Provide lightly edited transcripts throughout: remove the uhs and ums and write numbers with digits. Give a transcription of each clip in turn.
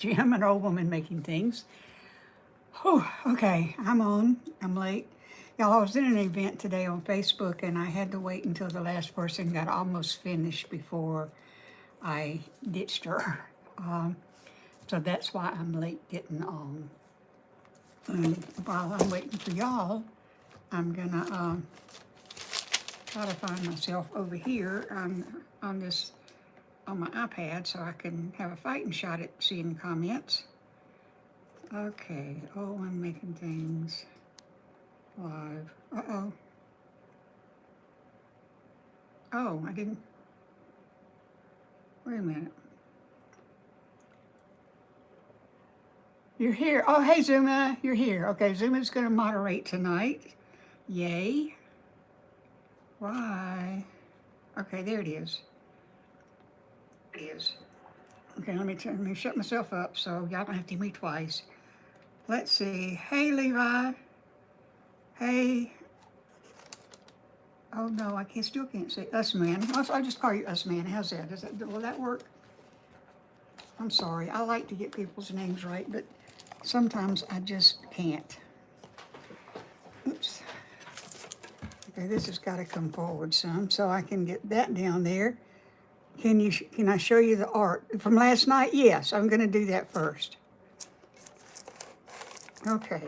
I'm an old woman making things. Oh, okay, I'm on. I'm late. Y'all, I was in an event today on Facebook and I had to wait until the last person got almost finished before I ditched her. Um, so that's why I'm late getting on. And while I'm waiting for y'all, I'm gonna try to find myself over here on this on my iPad so I can have a fighting shot at seeing comments. Okay, oh, I'm making things live. Uh-oh. Oh, I didn't, wait a minute. You're here. Oh, hey, Zuma, you're here. Okay, Zuma's gonna moderate tonight. Yay. Why? Okay, there it is. It is. Okay, let me shut myself up so y'all don't have to hear me twice. Let's see. Hey, Levi. Hey. Oh no, still can't say us man. I'll just call you us man. How's that? Will that work? I'm sorry. I like to get people's names right, but sometimes I just can't. Oops. Okay, this has got to come forward some so I can get that down there. Can I show you the art from last night? Yes, I'm going to do that first. Okay,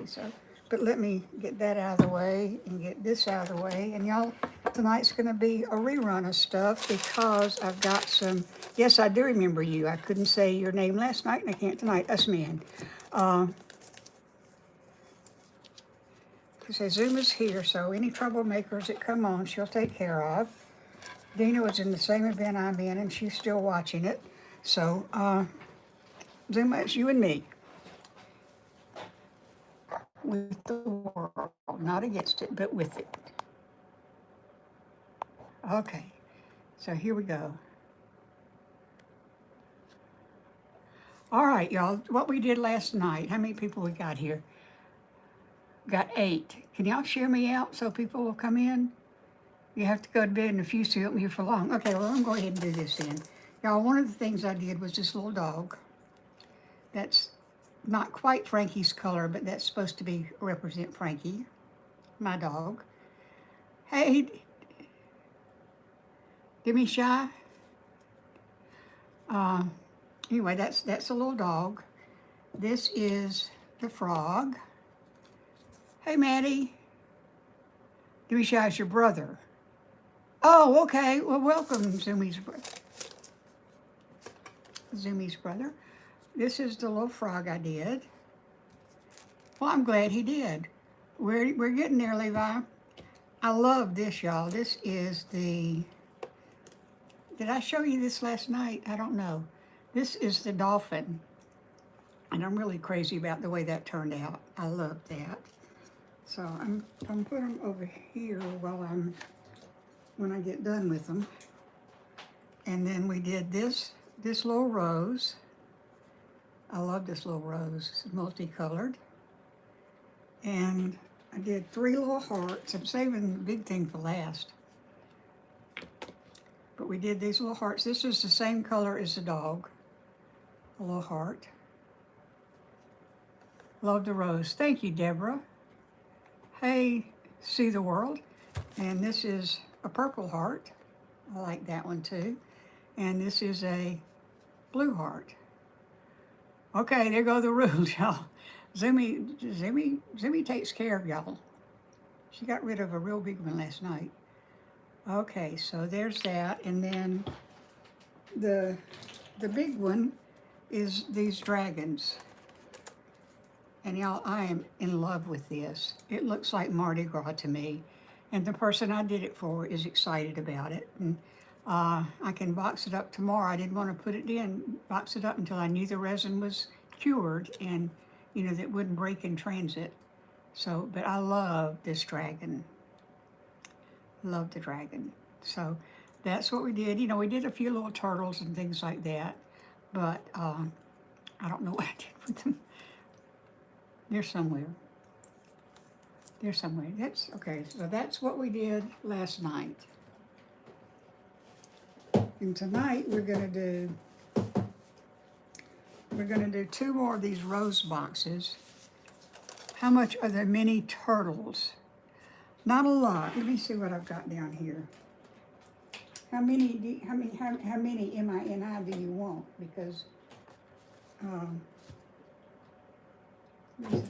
but let me get that out of the way and get this out of the way. And y'all, tonight's going to be a rerun of stuff because I've got some. Yes, I do remember you. I couldn't say your name last night and I can't tonight. Us man. She says Zoom is here, so any troublemakers that come on, she'll take care of. Dina was in the same event I'm in, and she's still watching it. So, Zoom, it's you and me with the world, not against it, but with it. Okay, so here we go. All right, y'all, what we did last night, how many people we got here? Got 8. Can y'all share me out so people will come in? You have to go to bed in a few, so you won't be here for long. Okay, well, I'm going to go ahead and do this then. Y'all, one of the things I did was this little dog. That's not quite Frankie's color, but that's supposed to be represent Frankie, my dog. Hey, Demi Shy. Anyway, that's a little dog. This is the frog. Hey, Maddie. Demi Shy is your brother. Oh, okay. Well, welcome, Zumi's brother. This is the little frog I did. Well, I'm glad he did. We're getting there, Levi. I love this, y'all. This is the. Did I show you this last night? I don't know. This is the dolphin, and I'm really crazy about the way that turned out. I love that. So I'm putting them over here when I get done with them. And then we did this little rose. I love this little rose. It's multicolored. And I did 3 little hearts. I'm saving the big thing for last. But we did these little hearts. This is the same color as the dog. A little heart. Love the rose. Thank you, Deborah. Hey, see the world. And this is a purple heart. I like that one too. And this is a blue heart. Okay, there go the rules, y'all. Zimmy takes care of y'all. She got rid of a real big one last night. Okay, so there's that. And then the big one is these dragons. And y'all, I am in love with this. It looks like Mardi Gras to me. And the person I did it for is excited about it. And I can box it up tomorrow. I didn't want to put it in, box it up until I knew the resin was cured and, you know, that it wouldn't break in transit. So, but I love this dragon. Love the dragon. So that's what we did. You know, we did a few little turtles and things like that. But I don't know what I did with them. They're somewhere. They're somewhere. That's okay. So that's what we did last night. And tonight we're going to do we're gonna do 2 more of these rose boxes. How much are the mini turtles? Not a lot. Let me see what I've got down here. How many MINI do you want? Because let me see.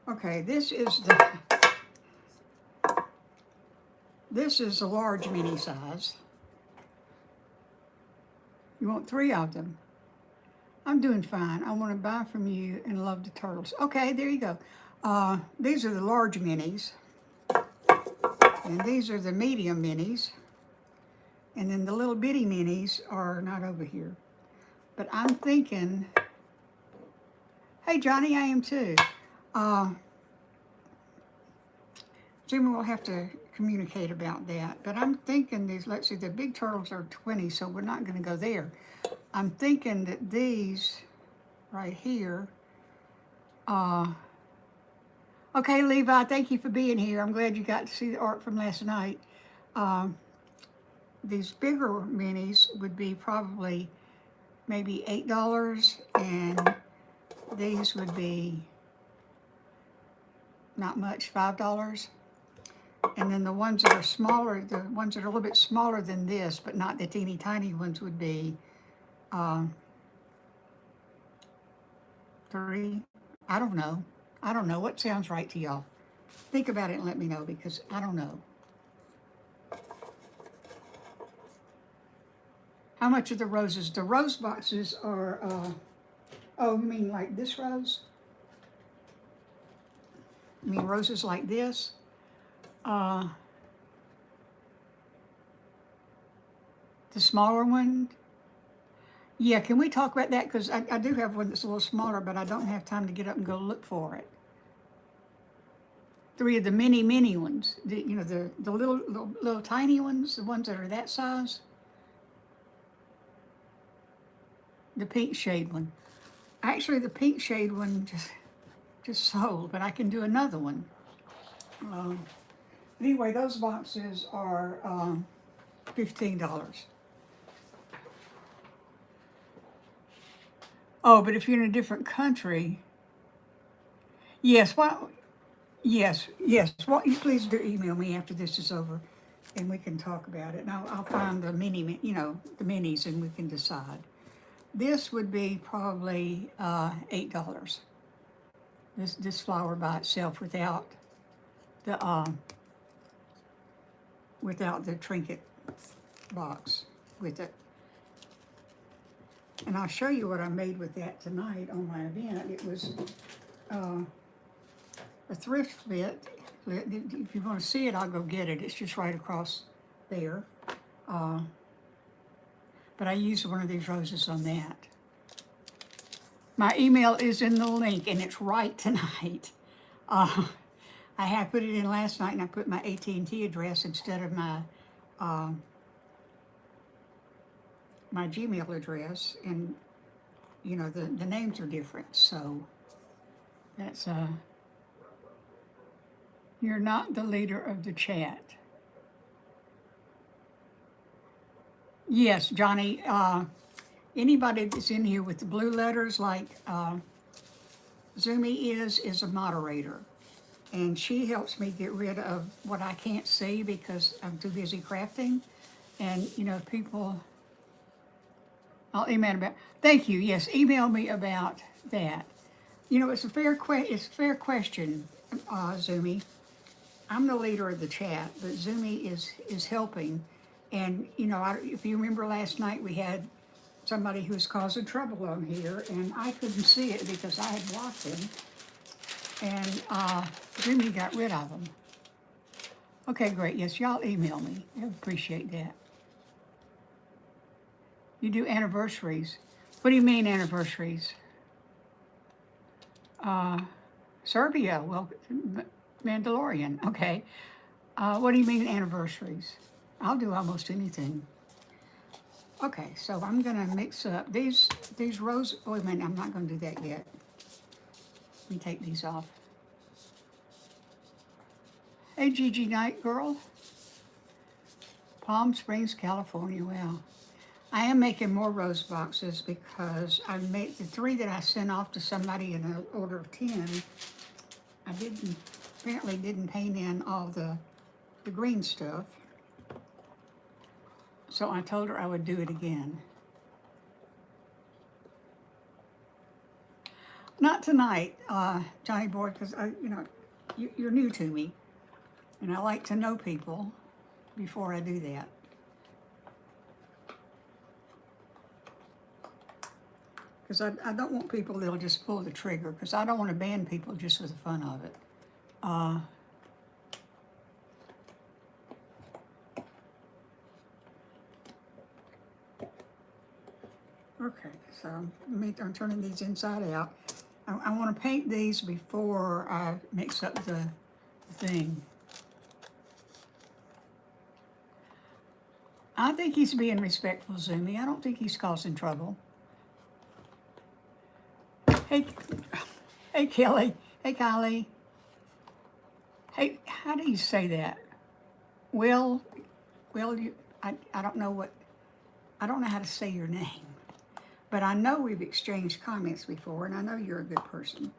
Okay, this is the large mini size. You want 3 of them. I'm doing fine. I want to buy from you and love the turtles. Okay, there you go. These are the large minis. And these are the medium minis. And then the little bitty minis are not over here. But I'm thinking, hey Johnny, I am too. Jimmy will have to communicate about that. But I'm thinking these, let's see, the big turtles are 20, so we're not gonna go there. I'm thinking that these right here, okay, Levi, thank you for being here. I'm glad you got to see the art from last night. These bigger minis would be probably maybe $8, and these would be not much, $5. And then the ones that are smaller, the ones that are a little bit smaller than this, but not the teeny tiny ones, would be 3. I don't know. I don't know what sounds right to y'all. Think about it and let me know, because I don't know. How much are the roses? The rose boxes are, oh, you mean like this rose? You mean roses like this? The smaller one? Yeah, can we talk about that? Because I do have one that's a little smaller, but I don't have time to get up and go look for it. 3 of the mini ones. The little tiny ones, the ones that are that size. The pink shade one. Actually, the pink shade one just sold, but I can do another one. Anyway, those boxes are $15. Oh, but if you're in a different country, yes, yes. Why don't you please do email me after this is over, and we can talk about it. And I'll find the the minis, and we can decide. This would be probably $8. This flower by itself without the Trinket box with it. And I'll show you what I made with that tonight on my event. It was a thrift fit. If you want to see it, I'll go get it. It's just right across there. But I used one of these roses on that. My email is in the link, and it's right tonight. I had put it in last night, and I put my AT&T address instead of my my Gmail address, and you know the names are different. So that's you're not the leader of the chat. Yes, Johnny. Anybody that's in here with the blue letters, like Zumi is a moderator, and she helps me get rid of what I can't see because I'm too busy crafting. And you know, people, I'll email about. Thank you. Yes, email me about that. You know, it's a fair question, Zumi. I'm the leader of the chat, but Zumi is helping. And you know, if you remember last night, we had somebody who was causing trouble on here, and I couldn't see it because I had blocked them. And Zumi got rid of them. Okay, great. Yes, y'all email me. I appreciate that. You do anniversaries. What do you mean anniversaries? Serbia, well, Mandalorian, okay. What do you mean anniversaries? I'll do almost anything. Okay, so I'm gonna mix up these rose, oh wait a minute, I'm not gonna do that yet. Let me take these off. Hey, Gigi Night Girl. Palm Springs, California. Well, I am making more rose boxes because I made the 3 that I sent off to somebody in an order of 10. I apparently didn't paint in all the green stuff. So I told her I would do it again. Not tonight, Johnny Boy, because you're new to me, and I like to know people before I do that. Because I don't want people that'll just pull the trigger, because I don't want to ban people just for the fun of it. Okay, so I'm turning these inside out. I want to paint these before I mix up the thing. I think he's being respectful, Zoomy. I don't think he's causing trouble. Hey Kelly. Hey, Kylie. Hey, how do you say that? I don't know how to say your name. But I know we've exchanged comments before, and I know you're a good person.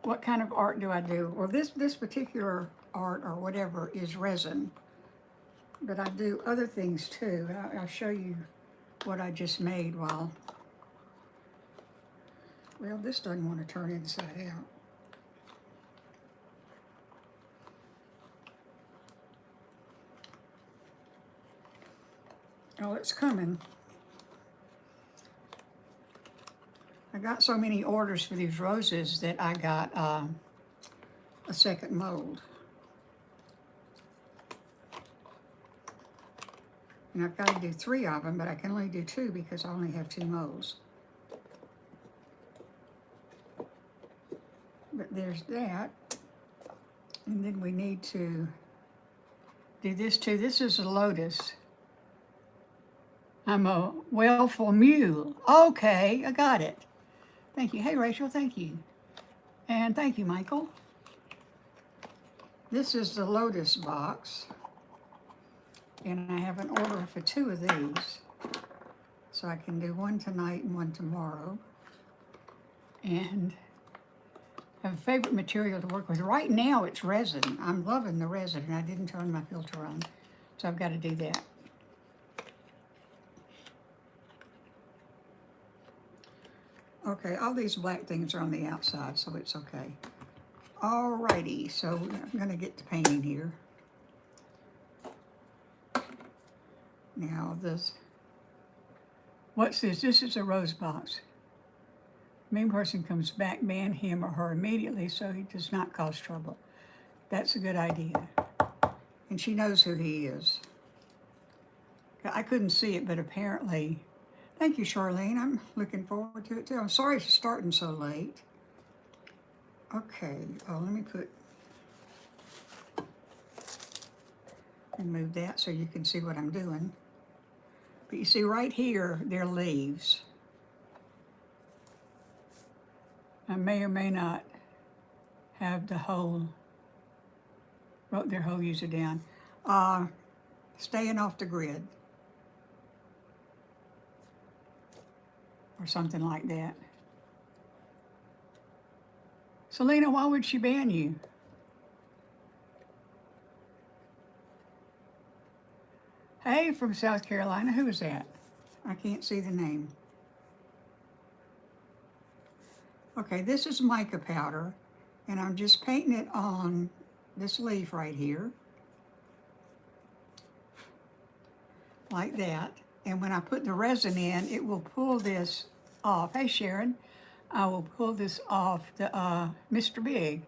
What kind of art do I do? Well, this particular art or whatever is resin, but I do other things too. I'll show you what I just made well, this doesn't want to turn inside out. Oh, it's coming. I got so many orders for these roses that I got a second mold. And I've got to do 3 of them, but I can only do 2 because I only have 2 molds. But there's that. And then we need to do this too. This is a Lotus. I'm a willful mule. Okay, I got it. Thank you. Hey, Rachel, thank you. And thank you, Michael. This is the Lotus box. And I have an order for 2 of these. So I can do 1 tonight and 1 tomorrow. And I have a favorite material to work with. Right now it's resin. I'm loving the resin, and I didn't turn my filter on. So I've got to do that. Okay, all these black things are on the outside, so it's okay. Alrighty, so I'm gonna get to painting here. Now what's this? This is a rose box. Mean person comes back, ban him or her immediately so he does not cause trouble. That's a good idea. And she knows who he is. I couldn't see it, but apparently. Thank you, Charlene. I'm looking forward to it too. I'm sorry for starting so late. Okay, let me move that so you can see what I'm doing. But you see right here, they're leaves. I may or may not have wrote their whole user down. Staying off the grid. Or something like that. Selena, why would she ban you? Hey, from South Carolina, who is that? I can't see the name. Okay, this is mica powder, and I'm just painting it on this leaf right here. Like that. And when I put the resin in, it will pull this off. Hey, Sharon. I will pull this off the Mr. Big.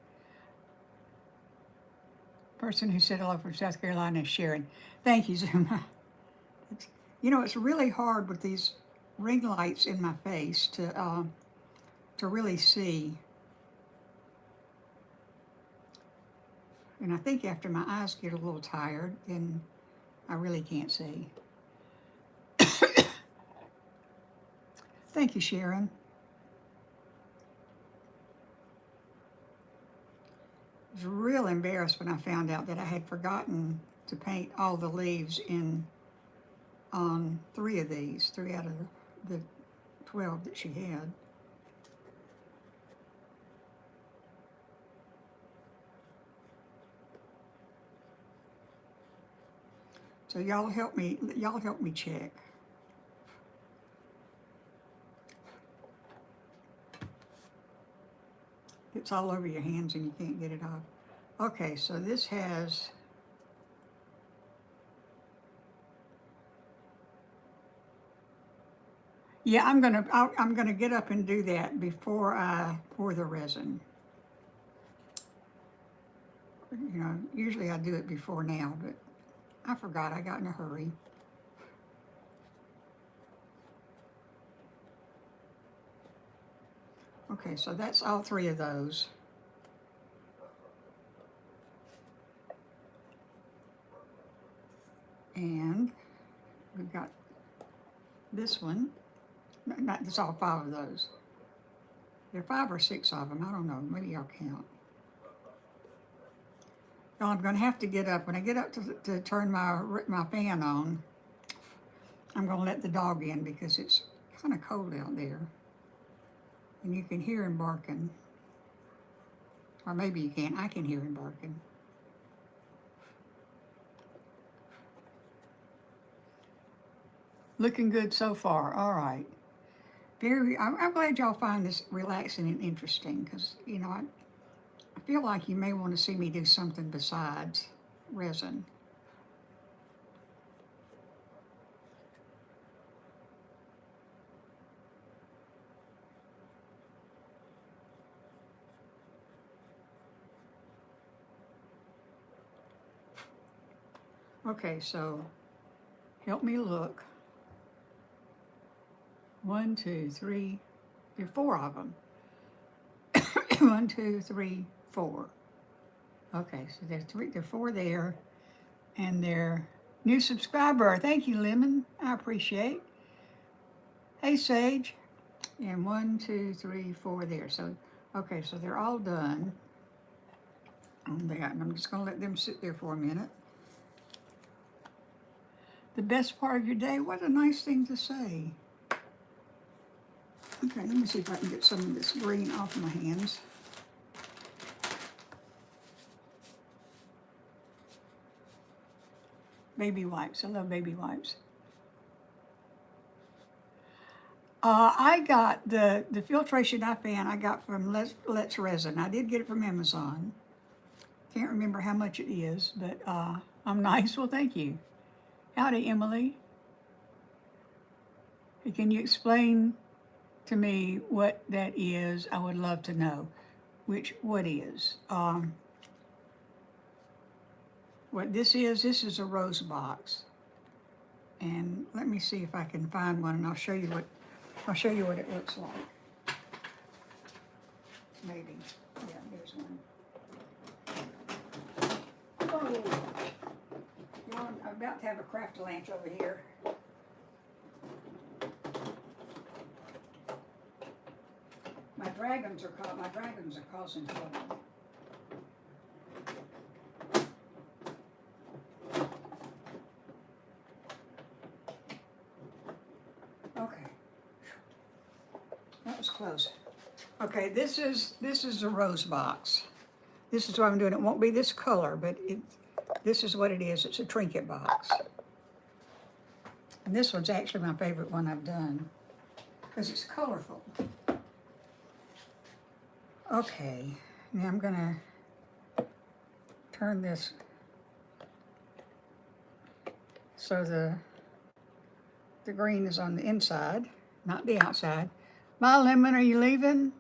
Person who said hello from South Carolina is Sharon. Thank you, Zuma. It's really hard with these ring lights in my face to really see. And I think after my eyes get a little tired, then I really can't see. Thank you, Sharon. was real embarrassed when I found out that I had forgotten to paint all the leaves on 3 of these, 3 out of the 12 that she had. So y'all help me check. It's all over your hands and you can't get it off. Okay, so this has yeah, I'm gonna get up and do that before I pour the resin. You know, usually I do it before now, but I forgot. I got in a hurry. Okay, so that's all 3 of those. And we've got this one. Not, that's all 5 of those. There are 5 or 6 of them. I don't know. Maybe I'll count. Now I'm going to have to get up. When I get up to turn my fan on, I'm going to let the dog in because it's kind of cold out there. And you can hear him barking. Or maybe you can't. I can hear him barking. Looking good so far. All right. I'm glad y'all find this relaxing and interesting because, you know, I feel like you may want to see me do something besides resin. Okay, so help me look. 1, 2, 3, there are 4 of them. 1, 2, 3, 4. Okay, so there are 4 there, and they're new subscriber. Thank you, Lemon. I appreciate. Hey, Sage. And 1, 2, 3, 4 there. So, okay, so they're all done on that, and I'm just going to let them sit there for a minute. The best part of your day? What a nice thing to say. Okay, let me see if I can get some of this green off my hands. Baby wipes. I love baby wipes. I got the filtration eye fan I got from Let's Resin. I did get it from Amazon. Can't remember how much it is, but I'm nice. Well, thank you. Howdy, Emily. Can you explain to me what that is? I would love to know. What is? What this is a rose box. And let me see if I can find one, and I'll show you what it looks like. Maybe. Yeah, there's one. Oh, you know, I'm about to have a craft lunch over here. My dragons are causing trouble. Okay. That was close. Okay, this is a rose box. This is what I'm doing. It won't be this color, but this is what it is. It's a Trinket box. And this one's actually my favorite one I've done because it's colorful. Okay, now I'm gonna turn this so the green is on the inside, not the outside. My Lemon, are you leaving?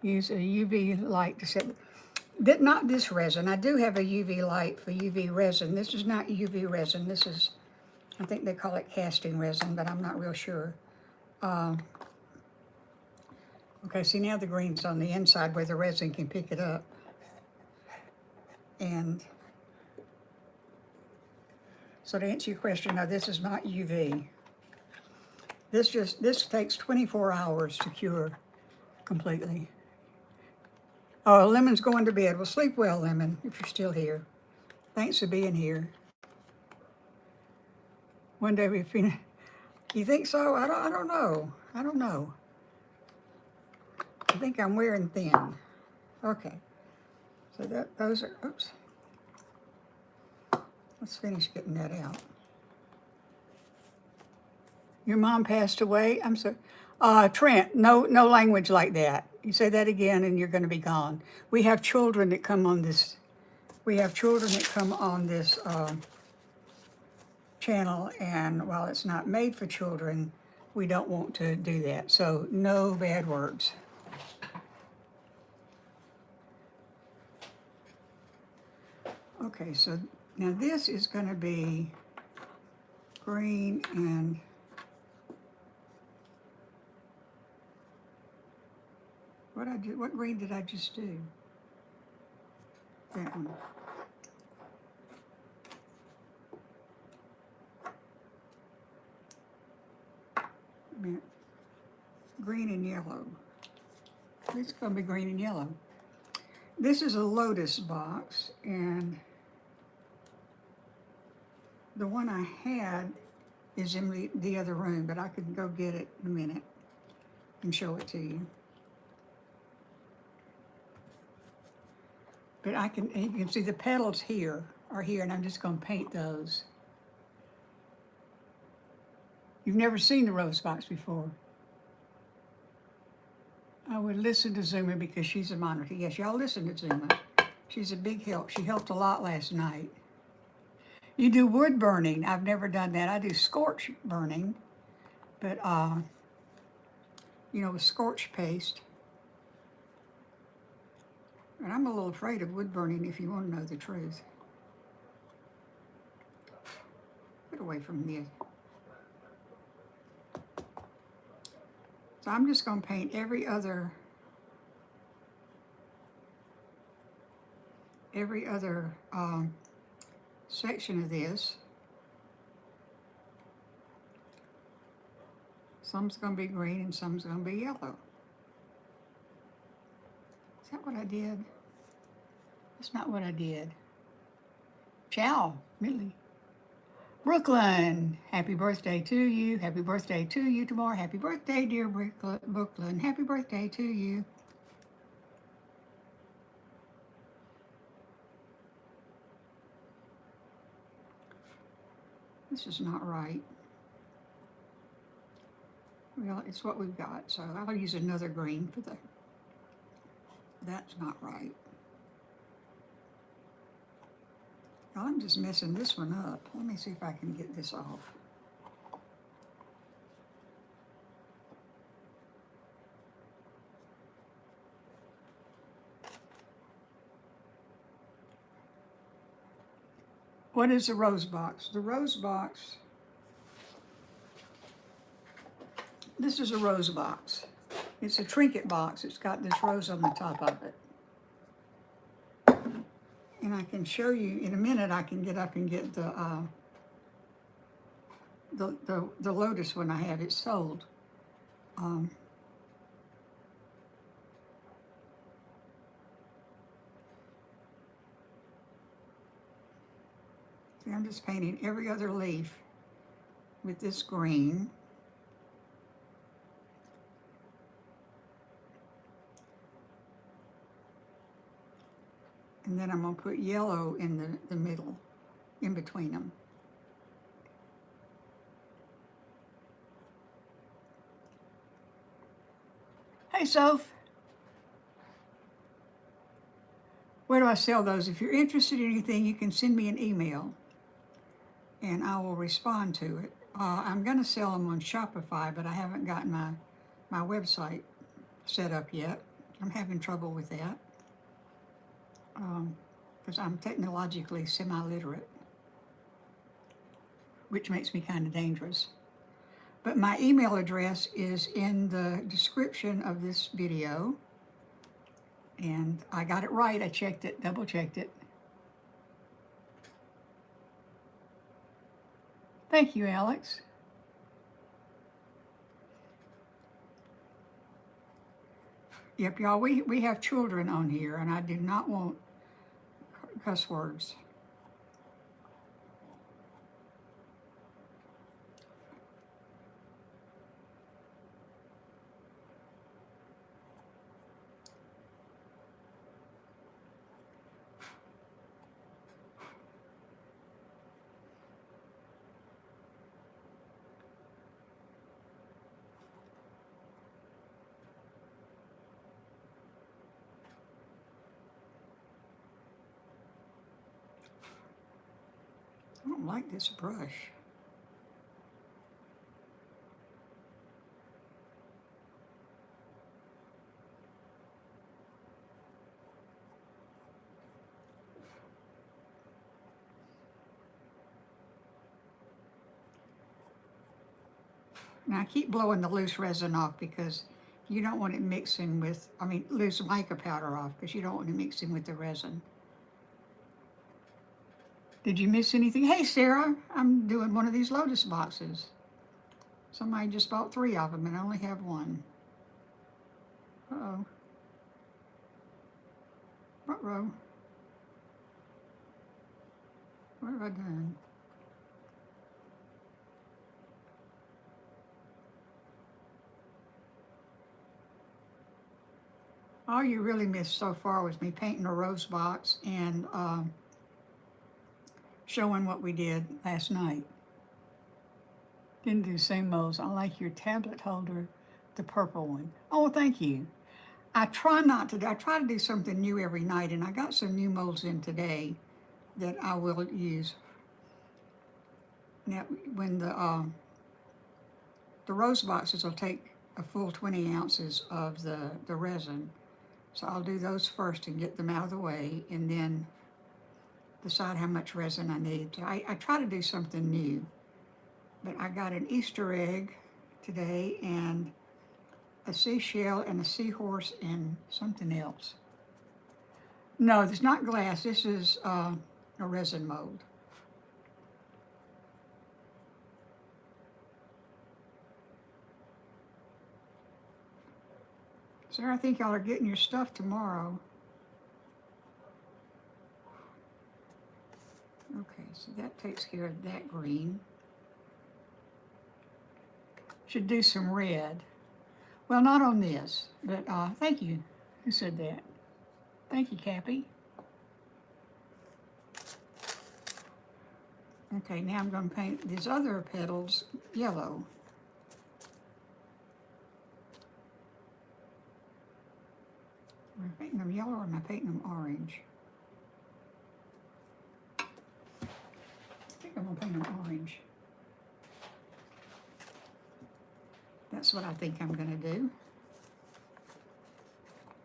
Use a UV light to set. Not this resin. I do have a UV light for UV resin. This is not UV resin. This is, I think they call it casting resin, but I'm not real sure. Okay, see now the green's on the inside where the resin can pick it up. And so to answer your question, no, this is not UV. This takes 24 hours to cure completely. Oh, Lemon's going to bed. Well, sleep well, Lemon, if you're still here. Thanks for being here. One day we finish. You think so? I don't know. I don't know. I think I'm wearing thin. Okay. So those are, oops. Let's finish getting that out. Your mom passed away? I'm sorry. Trent, no language like that. You say that again and you're going to be gone. We have children that come on this. We have children that come on this channel, and while it's not made for children, we don't want to do that. So no bad words. Okay, so now this is going to be green and what green did I just do? That one. Green and yellow. It's going to be green and yellow. This is a Lotus box, and the one I had is in the other room, but I can go get it in a minute and show it to you. But you can see the petals here are here, and I'm just going to paint those. You've never seen the rose box before. I would listen to Zuma because she's a monitor. Yes, y'all listen to Zuma. She's a big help. She helped a lot last night. You do wood burning. I've never done that. I do scorch burning, but you know, with scorch paste. And I'm a little afraid of wood burning if you want to know the truth. Get away from me. So I'm just going to paint every other section of this. Some's going to be green and some's going to be yellow. Is that what I did? That's not what I did. Ciao, Millie. Brooklyn, happy birthday to you. Happy birthday to you tomorrow. Happy birthday, dear Brooklyn. Happy birthday to you. This is not right. Well, it's what we've got, so I'll use another green for the... That's not right. I'm just messing this one up. Let me see if I can get this off. What is a rose box? The rose box, this is a rose box. It's a Trinket box. It's got this rose on the top of it. And I can show you in a minute. I can get up and get the Lotus one I have. It's sold. See, I'm just painting every other leaf with this green. And then I'm going to put yellow in the middle, in between them. Hey, Soph. Where do I sell those? If you're interested in anything, you can send me an email, and I will respond to it. I'm going to sell them on Shopify, but I haven't gotten my website set up yet. I'm having trouble with that. Because I'm technologically semi-literate, which makes me kind of dangerous. But my email address is in the description of this video, and I got it right. I checked it, double-checked it. Thank you, Alex. Yep, y'all, we have children on here, and I do not want cuss words. I don't like this brush. Now I keep blowing the loose resin off because you don't want it mixing with, loose mica powder off because you don't want it mixing with the resin. Did you miss anything? Hey Sarah, I'm doing one of these Lotus boxes. Somebody just bought 3 of them and I only have 1. Uh-oh. Uh-oh. What have I done? All you really missed so far was me painting a rose box and showing what we did last night. Didn't do the same molds. I like your tablet holder, the purple one. Oh, thank you. I try to do something new every night, and I got some new molds in today that I will use. Now, when the rose boxes will take a full 20 ounces of the resin. So I'll do those first and get them out of the way, and then decide how much resin I need. So I try to do something new. But I got an Easter egg today, and a seashell, and a seahorse, and something else. No, it's not glass. This is a resin mold. Sarah, I think y'all are getting your stuff tomorrow. Okay, so that takes care of that green. Should do some red. Well, not on this, but thank you. Who said that? Thank you, Cappy. Okay, now I'm going to paint these other petals yellow. Am I painting them yellow or am I painting them orange? I think I'm going to paint them orange. That's what I think I'm going to do.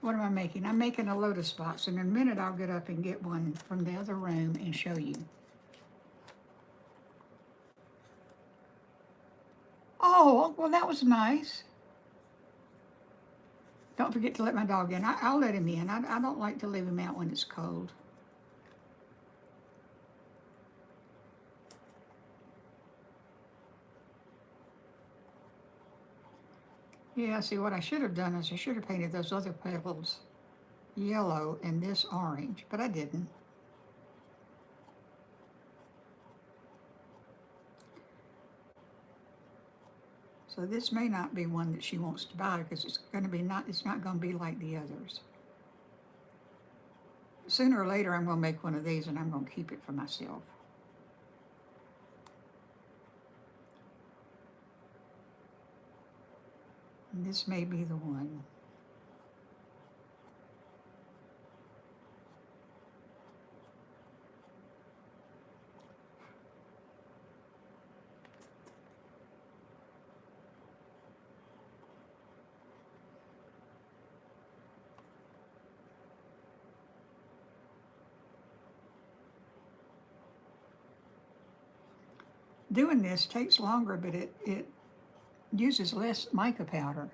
What am I making? I'm making a Lotus box. In a minute, I'll get up and get one from the other room and show you. Oh, well, that was nice. Don't forget to let my dog in. I'll let him in. I don't like to leave him out when it's cold. Yeah, see, what I should have done is I should have painted those other petals yellow and this orange, but I didn't. So this may not be one that she wants to buy because it's not going to be like the others. Sooner or later, I'm going to make one of these and I'm going to keep it for myself. And this may be the one. Doing this takes longer, but it uses less mica powder.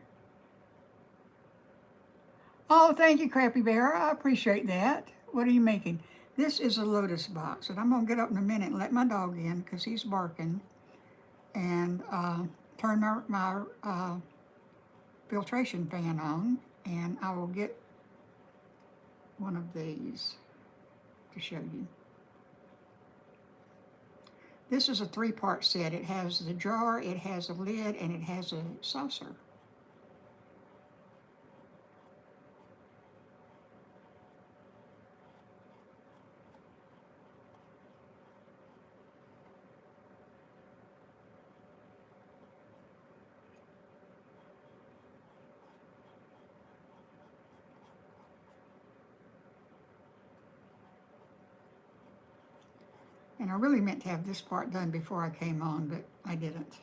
Oh, thank you, Crappy Bear. I appreciate that. What are you making? This is a Lotus box, and I'm going to get up in a minute and let my dog in because he's barking, and turn my filtration fan on. And I will get one of these to show you. This is a 3-part set. It has the jar, it has a lid, and it has a saucer. And I really meant to have this part done before I came on, but I didn't.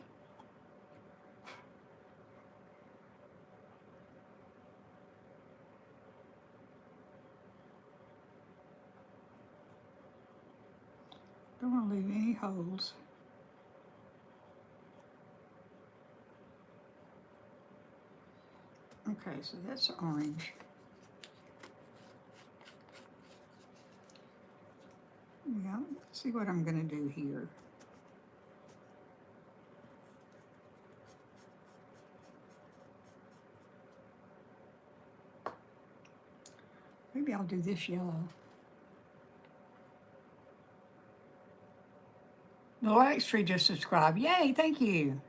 Don't want to leave any holes. Okay, so that's orange. Yeah, let's see what I'm going to do here. Maybe I'll do this yellow. The Lotus tree just subscribed. Yay, thank you.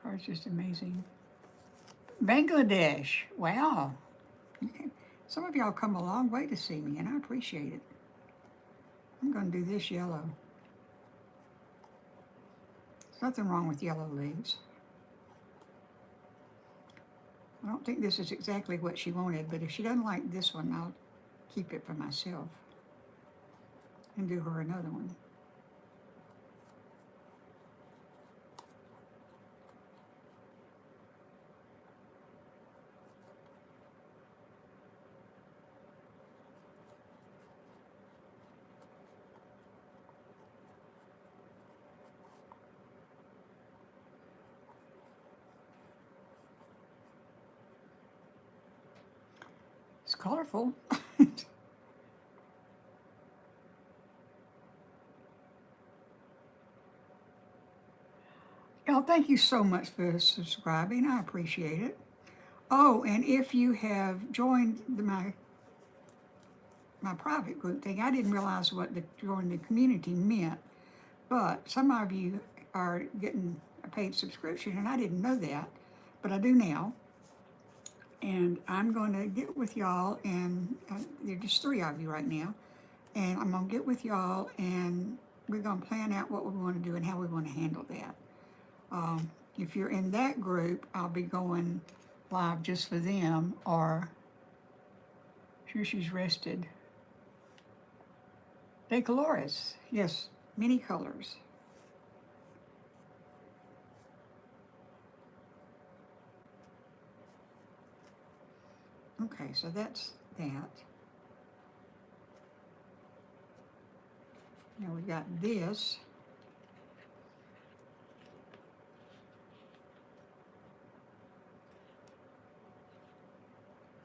Oh, it's just amazing. Bangladesh. Wow. Okay. Some of y'all come a long way to see me, and I appreciate it. I'm going to do this yellow. There's nothing wrong with yellow leaves. I don't think this is exactly what she wanted, but if she doesn't like this one, I'll keep it for myself and do her another one. It's colorful. Y'all, thank you so much for subscribing. I appreciate it. Oh, and if you have joined my private group thing, I didn't realize what join the community meant, but some of you are getting a paid subscription, and I didn't know that, but I do now. And I'm going to get with y'all, and there are just 3 of you right now, and I'm going to get with y'all, and we're going to plan out what we want to do and how we want to handle that. If you're in that group, I'll be going live just for them, or sure she's rested. De colores, yes, many colors. Okay, so that's that. Now we got this.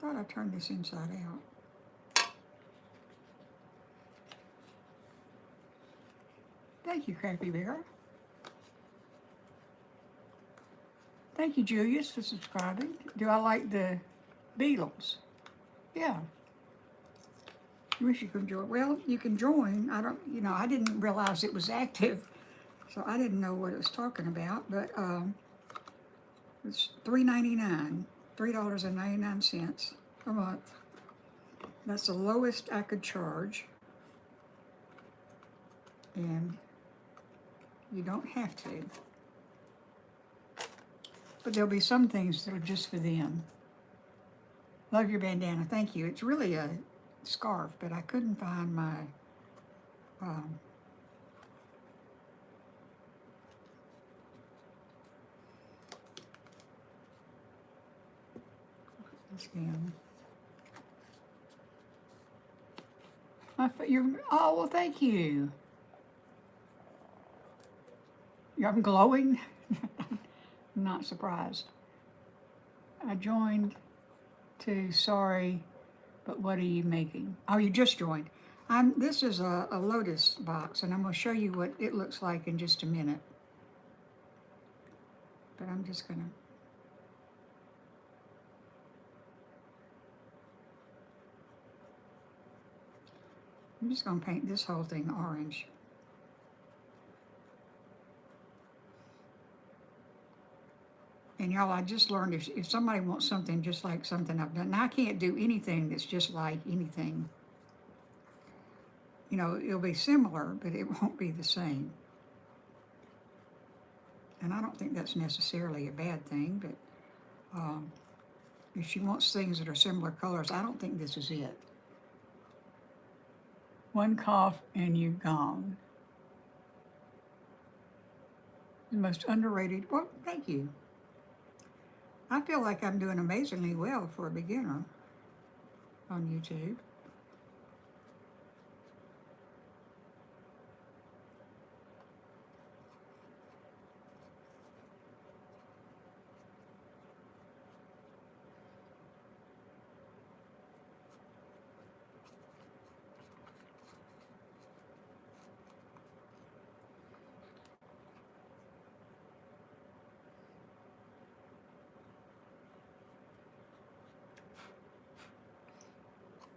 Thought I turned this inside out. Thank you, Crappy Bear. Thank you, Julius, for subscribing. Do I like the Beatles? Yeah. You wish you could join. Well, you can join. I didn't realize it was active, so I didn't know what it was talking about, but it's $3.99, $3.99 a month. That's the lowest I could charge, and you don't have to. But there'll be some things that are just for them. Love your bandana, thank you. It's really a scarf, but I couldn't find my this down. Oh, well, thank you. I'm glowing. I'm not surprised. I joined to sorry, but what are you making? Oh, you just joined. This is a Lotus box, and I'm going to show you what it looks like in just a minute. But I'm just going to... I'm just going to paint this whole thing orange. And y'all, I just learned if somebody wants something just like something I've done, now I can't do anything that's just like anything. You know, it'll be similar, but it won't be the same. And I don't think that's necessarily a bad thing, but if she wants things that are similar colors, I don't think this is it. One cough and you're gone. The most underrated, well, thank you. I feel like I'm doing amazingly well for a beginner on YouTube.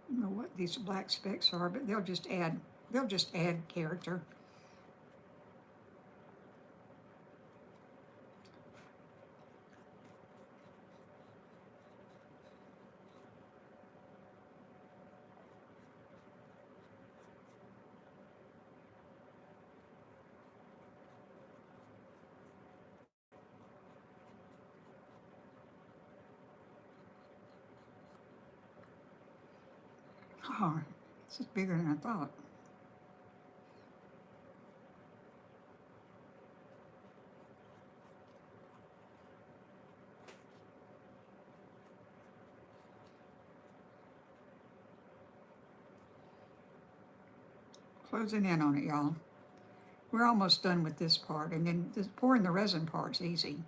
I don't know what these black specks are, but they'll just add character. Oh, this is bigger than I thought. Closing in on it, y'all. We're almost done with this part, and then pouring the resin part's easy.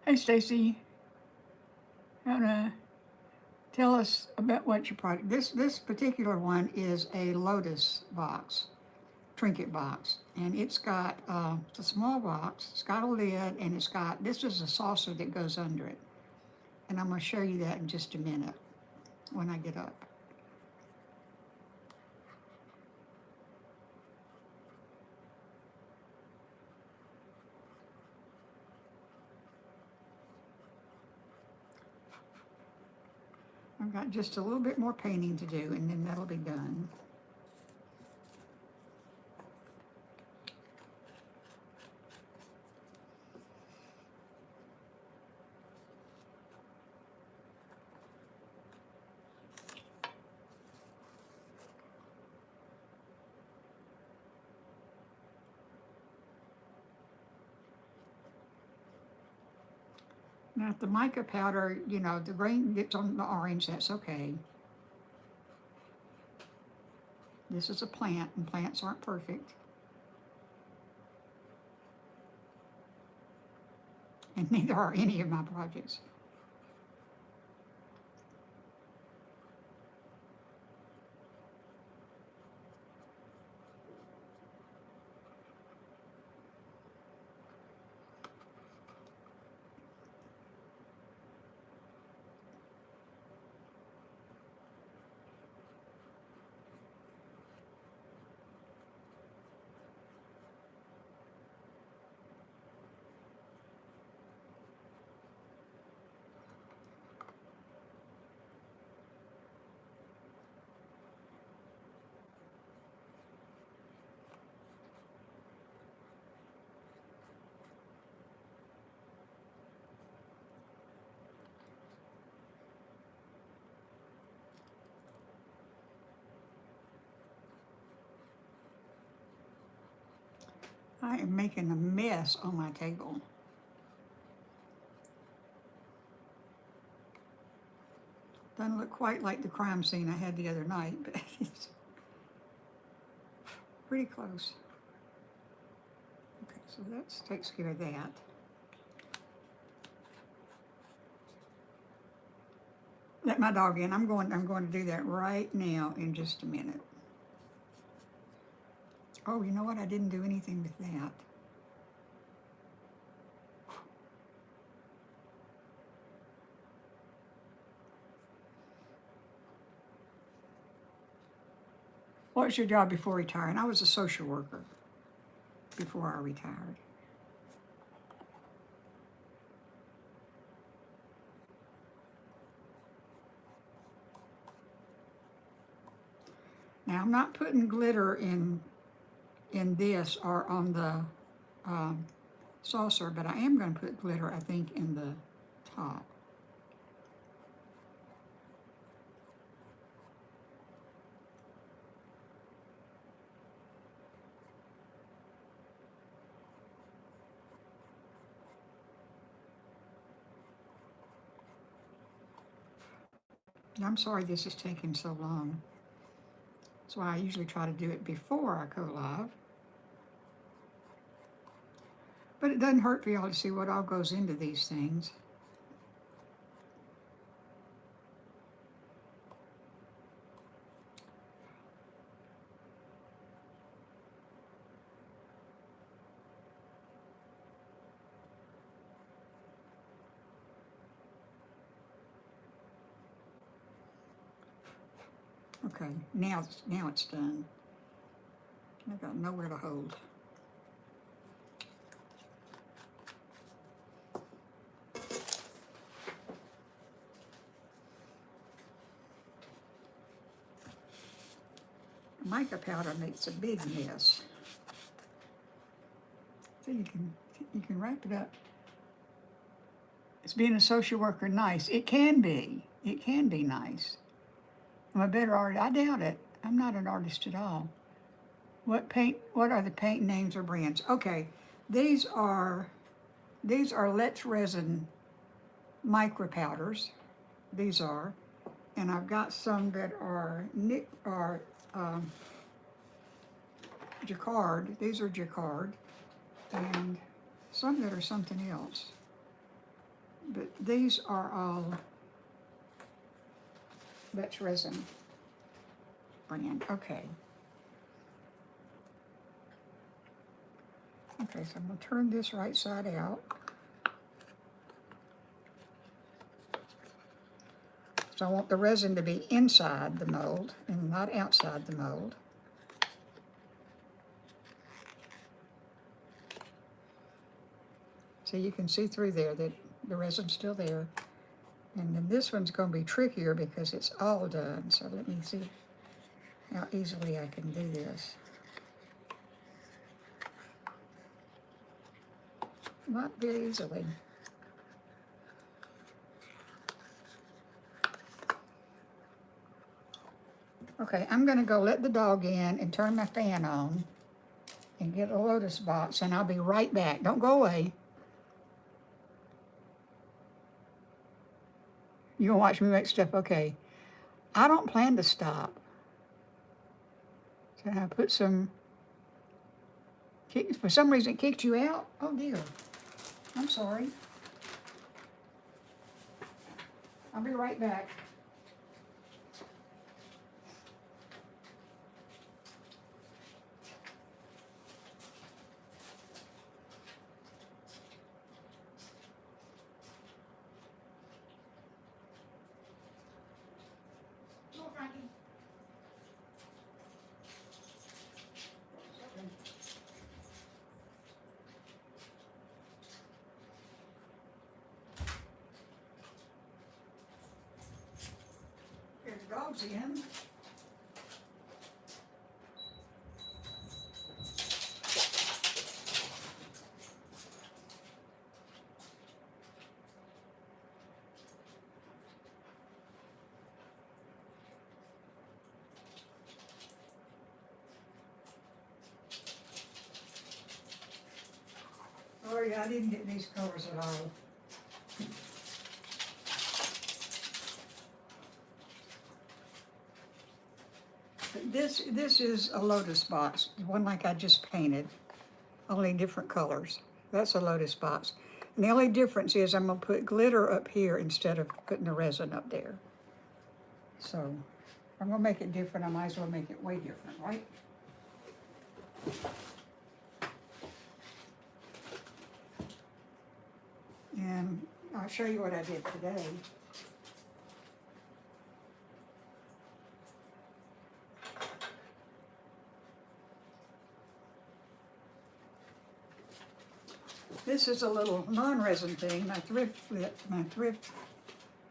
Hey, Stacy, tell us about what your project. This particular one is a Lotus box, Trinket box, and it's got it's a small box. It's got a lid, and this is a saucer that goes under it, and I'm going to show you that in just a minute when I get up. I've got just a little bit more painting to do, and then that'll be done. Now, if the mica powder, you know, the grain gets on the orange, that's okay. This is a plant, and plants aren't perfect. And neither are any of my projects. I am making a mess on my table. Doesn't look quite like the crime scene I had the other night, but it's pretty close. Okay, so that takes care of that. Let my dog in. I'm going to do that right now in just a minute. Oh, you know what? I didn't do anything with that. What was your job before retiring? I was a social worker before I retired. Now I'm not putting glitter in this or on the saucer, but I am going to put glitter, I think, in the top. I'm sorry this is taking so long. That's why I usually try to do it before I go live. But it doesn't hurt for y'all to see what all goes into these things. Okay, now it's done. I've got nowhere to hold. Mica powder makes a big mess. So you can wrap it up. Is being a social worker nice? It can be. It can be nice. I'm a better artist. I doubt it. I'm not an artist at all. What are the paint names or brands? Okay, these are Let's Resin micro powders. These are, and I've got some that are Jacquard. These are Jacquard, and some that are something else. But these are all Let's Resin brand. Okay. Okay, so I'm going to turn this right side out. So I want the resin to be inside the mold and not outside the mold. So you can see through there that the resin's still there. And then this one's going to be trickier because it's all done. So let me see how easily I can do this. Not very easily. Okay, I'm going to go let the dog in and turn my fan on and get a Lotus box, and I'll be right back. Don't go away. You gonna watch me make stuff? Okay. I don't plan to stop. So I put some, for some reason it kicked you out? Oh dear. I'm sorry. I'll be right back. Dog's in. Oh yeah, I didn't get these colors at all. This is a Lotus box, one like I just painted, only different colors. That's a Lotus box. And the only difference is I'm gonna put glitter up here instead of putting the resin up there. So if I'm gonna make it different, I might as well make it way different, right? And I'll show you what I did today. This is a little non-resin thing, my thrift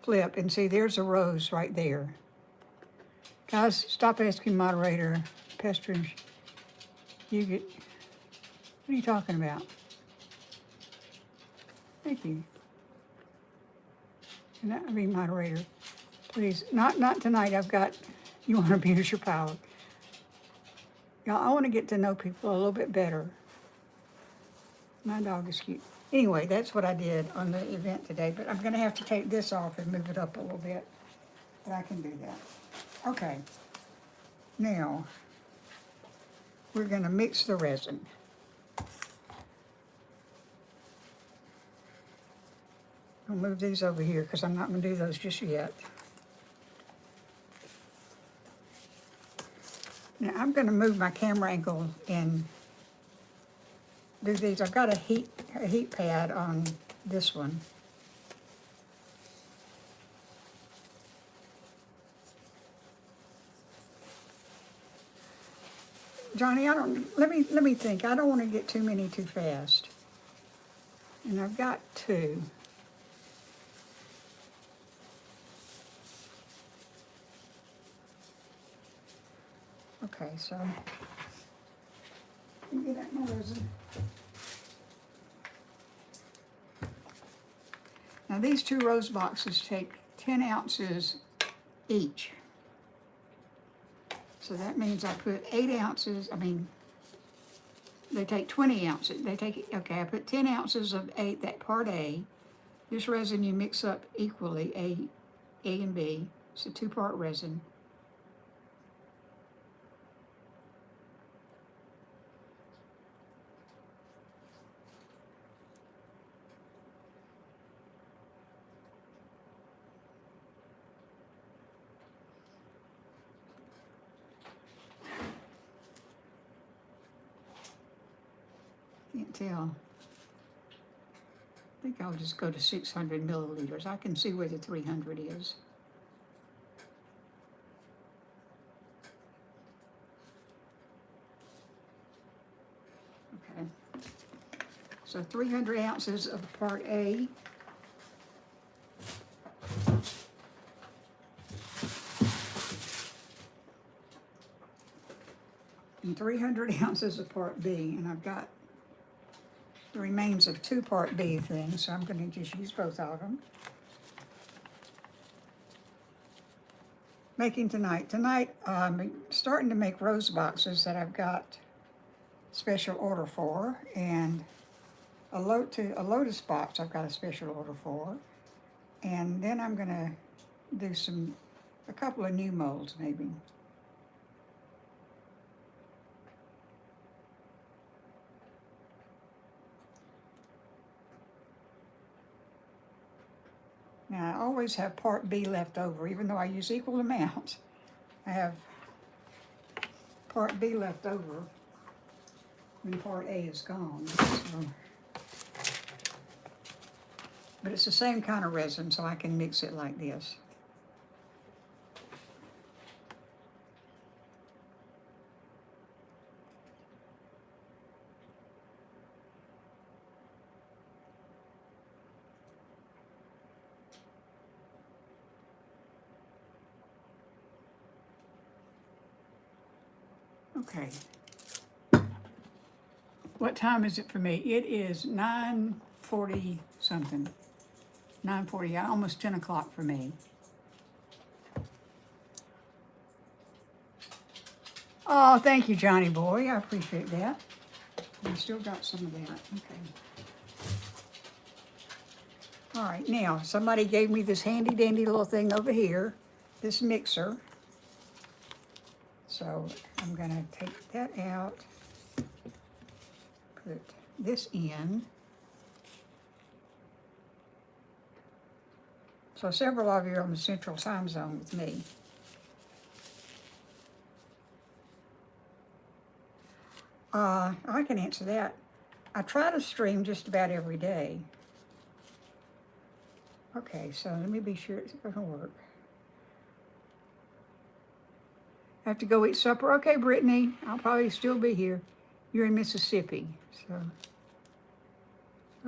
flip, and see there's a rose right there. Guys, stop asking moderator, pestering. You get, what are you talking about? Thank you. And that would be moderator. Please, not tonight. I've got, you want to abuse your power. Y'all, I want to get to know people a little bit better. My dog is cute. Anyway, that's what I did on the event today, but I'm going to have to take this off and move it up a little bit. But I can do that. Okay. Now, we're going to mix the resin. I'll move these over here because I'm not going to do those just yet. Now, I'm going to move my camera angle and do these. I've got a heat pad on this one. Johnny, let me think. I don't want to get too many too fast. And I've got 2. Okay, so let me get out my resin. Now these 2 rose boxes take 10 ounces each. So that means I put 8 ounces, they take 20 ounces. Okay, I put 10 ounces of 8, that part A. This resin you mix up equally, A and B. It's a 2-part resin. Can't tell. I think I'll just go to 600 milliliters. I can see where the 300 is. Okay. So 300 ounces of part A. And 300 ounces of part B. And I've got the remains of 2 part B things, so I'm going to just use both of them. Making tonight. Tonight, I'm starting to make rose boxes that I've got special order for, and a Lotus box I've got a special order for, and then I'm going to do a couple of new molds maybe. Now, I always have part B left over, even though I use equal amounts. I have part B left over when part A is gone. So. But it's the same kind of resin, so I can mix it like this. Okay. What time is it for me? It is 9:40 something. 9:40, almost 10 o'clock for me. Oh, thank you, Johnny boy. I appreciate that. You still got some of that. Okay. All right, now, somebody gave me this handy dandy little thing over here, this mixer. So I'm gonna take that out, put this in. So several of you are on the central time zone with me. I can answer that. I try to stream just about every day. Okay, so let me be sure it's gonna work. Have to go eat supper. Okay, Brittany, I'll probably still be here. You're in Mississippi, so.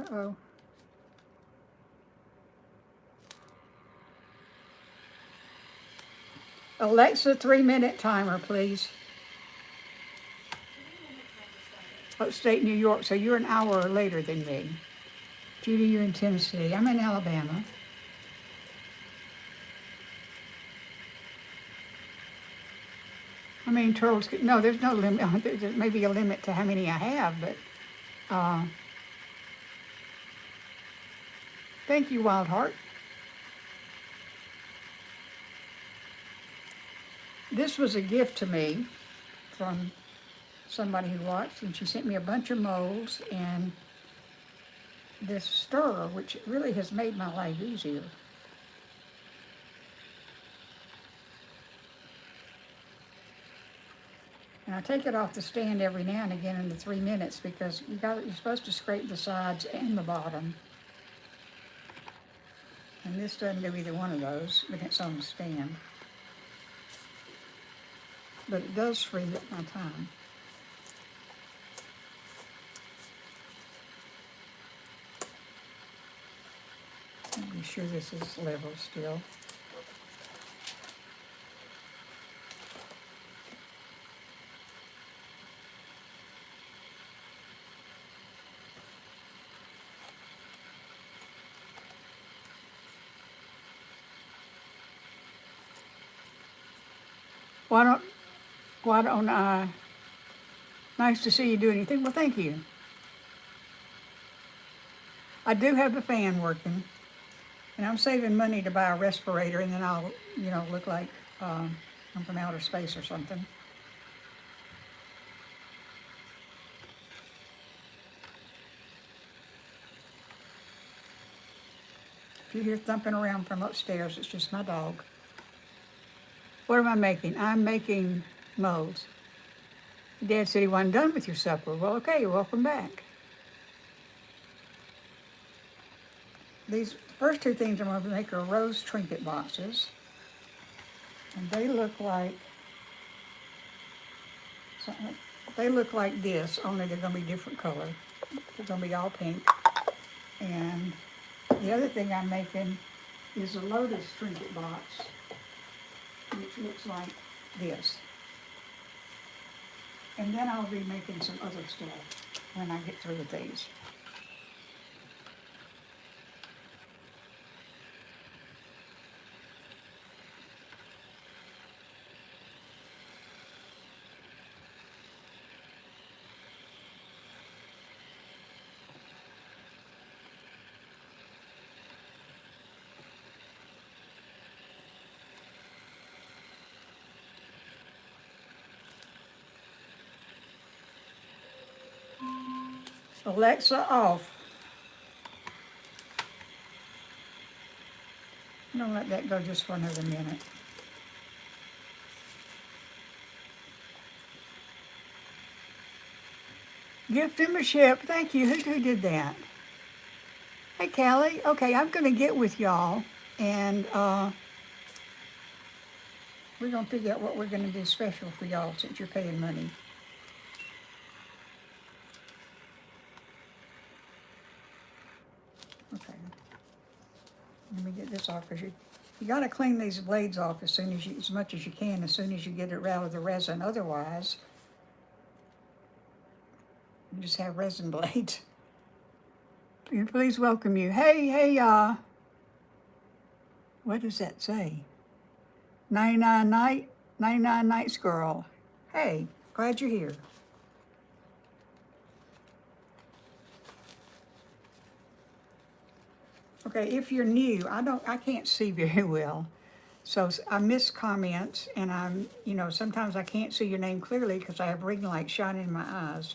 Uh-oh. Alexa, 3-minute timer, please. Upstate New York, so you're an hour later than me. Judy, you're in Tennessee. I'm in Alabama. How many turtles? No, there's no limit. There may be a limit to how many I have, but thank you, Wild Heart. This was a gift to me from somebody who watched, and she sent me a bunch of molds and this stirrer, which really has made my life easier. And I take it off the stand every now and again in the 3 minutes because you're supposed to scrape the sides and the bottom. And this doesn't do either one of those when it's on the stand. But it does free up my time. Be sure this is level still. Why don't I? Nice to see you do anything. Well, thank you. I do have the fan working, and I'm saving money to buy a respirator, and then I'll, look like I'm from outer space or something. If you hear thumping around from upstairs, it's just my dog. What am I making? I'm making molds. Dad said he wasn't done with your supper. Well, okay, you're welcome back. These first two things I'm going to make are rose trinket boxes. And they look like this, only they're going to be different color. They're going to be all pink. And the other thing I'm making is a Lotus trinket box, which looks like this. And then I'll be making some other stuff when I get through with these. Alexa, off. I'm gonna let that go just for another minute. Gift membership, thank you. Who did that? Hey, Callie. Okay, I'm gonna get with y'all, and we're gonna figure out what we're gonna do special for y'all since you're paying money. Okay. Let me get this off because you got to clean these blades off as much as you can, as soon as you get it out of the resin. Otherwise, you just have resin blades. Please welcome you. Hey, what does that say? 99 Nights Girl. Hey, glad you're here. Okay, if you're new, I can't see very well. So I miss comments, and sometimes I can't see your name clearly because I have ring light shining in my eyes.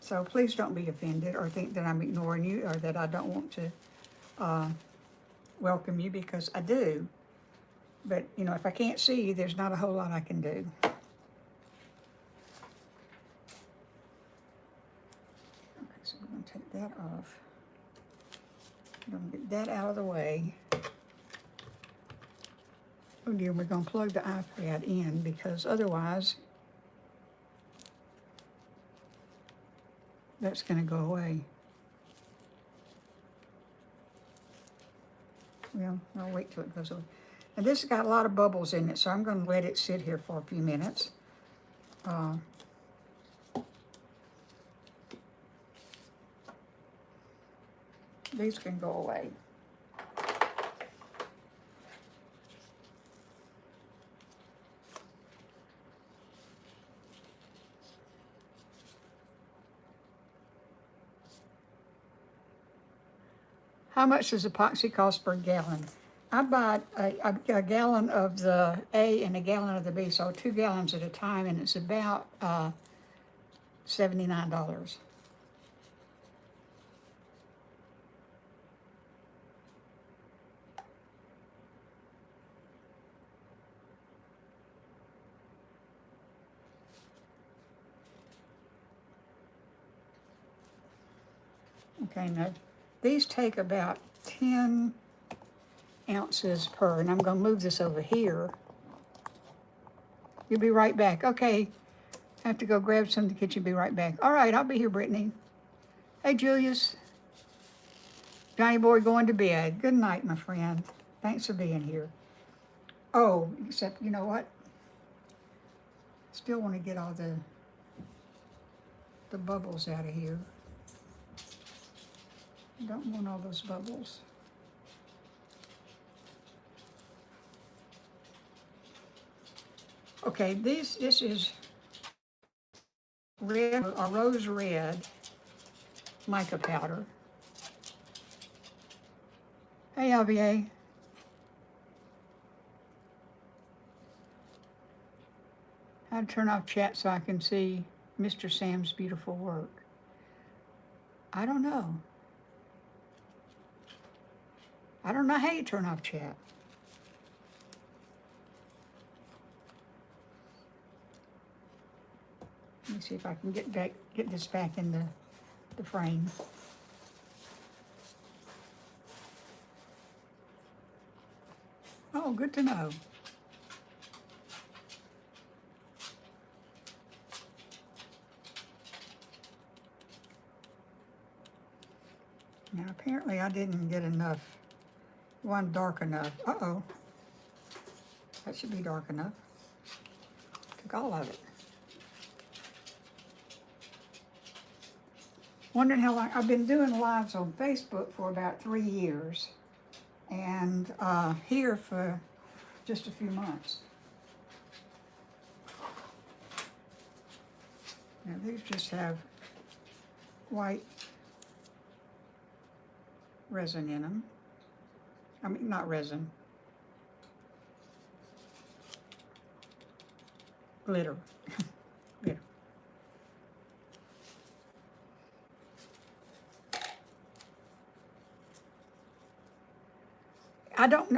So please don't be offended or think that I'm ignoring you or that I don't want to welcome you, because I do. But, if I can't see you, there's not a whole lot I can do. Okay, so we're going to take that off. I'm going to get that out of the way. Oh dear, we're going to plug the iPad in because otherwise that's going to go away. Well, I'll wait till it goes away. And this has got a lot of bubbles in it, so I'm going to let it sit here for a few minutes. These can go away. How much does epoxy cost per gallon? I buy a gallon of the A and a gallon of the B, so 2 gallons at a time, and it's about $79. Okay, now these take about 10 ounces per, and I'm going to move this over here. You'll be right back. Okay, I have to go grab some in the kitchen. Be right back. All right, I'll be here, Brittany. Hey, Julius. Johnny boy going to bed. Good night, my friend. Thanks for being here. Oh, except, you know what? Still want to get all the bubbles out of here. I don't want all those bubbles. Okay, this is red, or rose red mica powder. Hey, Javier. How to turn off chat so I can see Mr. Sam's beautiful work. I don't know. I don't know how you turn off chat. Let me see if I can get this back in the frame. Oh, good to know. Now, apparently I didn't get enough. It wasn't dark enough. Uh-oh. That should be dark enough. Took all of it. Wondering how long. I've been doing lives on Facebook for about 3 years, and here for just a few months. Now these just have white resin in them. I mean, not resin. Glitter. Glitter. I don't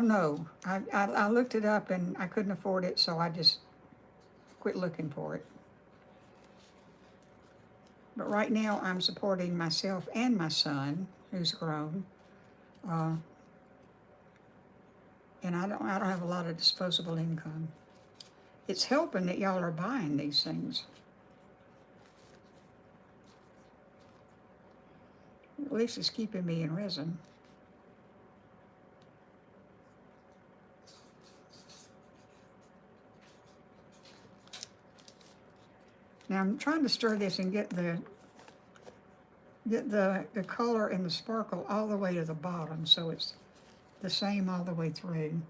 know. I looked it up and I couldn't afford it, so I just quit looking for it. But right now I'm supporting myself and my son, who's grown. And I don't have a lot of disposable income. It's helping that y'all are buying these things. At least it's keeping me in resin. Now I'm trying to stir this and get the color and the sparkle all the way to the bottom, so it's the same all the way through.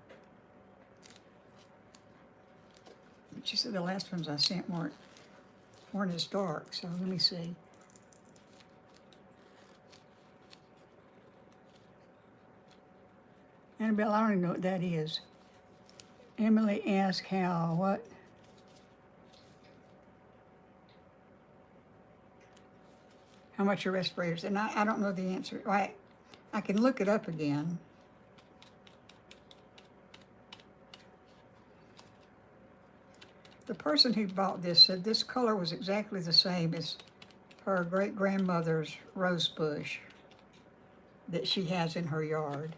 But you said the last ones I sent weren't as dark, so let me see. Annabelle, I don't even know what that is. Emily asked what? How much your respirators? And I don't know the answer. I can look it up again. The person who bought this said this color was exactly the same as her great-grandmother's rose bush that she has in her yard.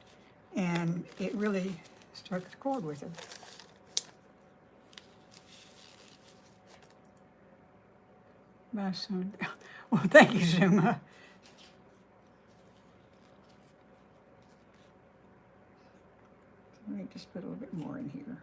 And it really struck a chord with her. Bye soon. Well, thank you, Zuma. Let me just put a little bit more in here.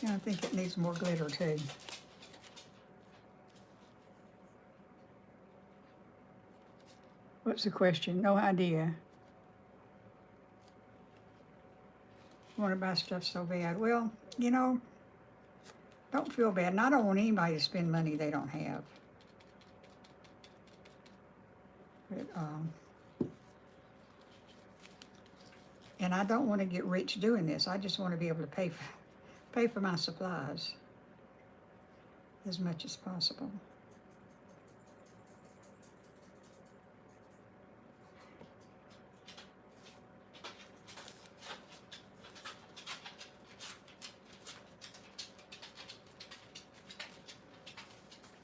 And I think it needs more glitter too. What's the question? No idea. I want to buy stuff so bad. Well, you know, don't feel bad. And I don't want anybody to spend money they don't have. But, and I don't want to get rich doing this. I just want to be able to pay for my supplies as much as possible.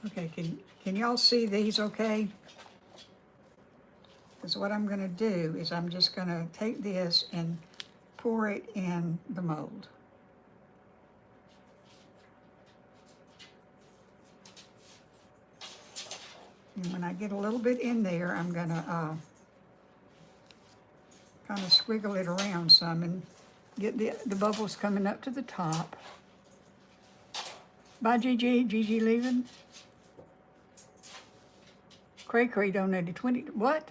Okay, can y'all see these okay? Because what I'm gonna do is I'm just gonna take this and pour it in the mold. And when I get a little bit in there, I'm gonna kind of squiggle it around some and get the bubbles coming up to the top. Bye, Gigi. Gigi leaving? Cray Cray donated 20. What?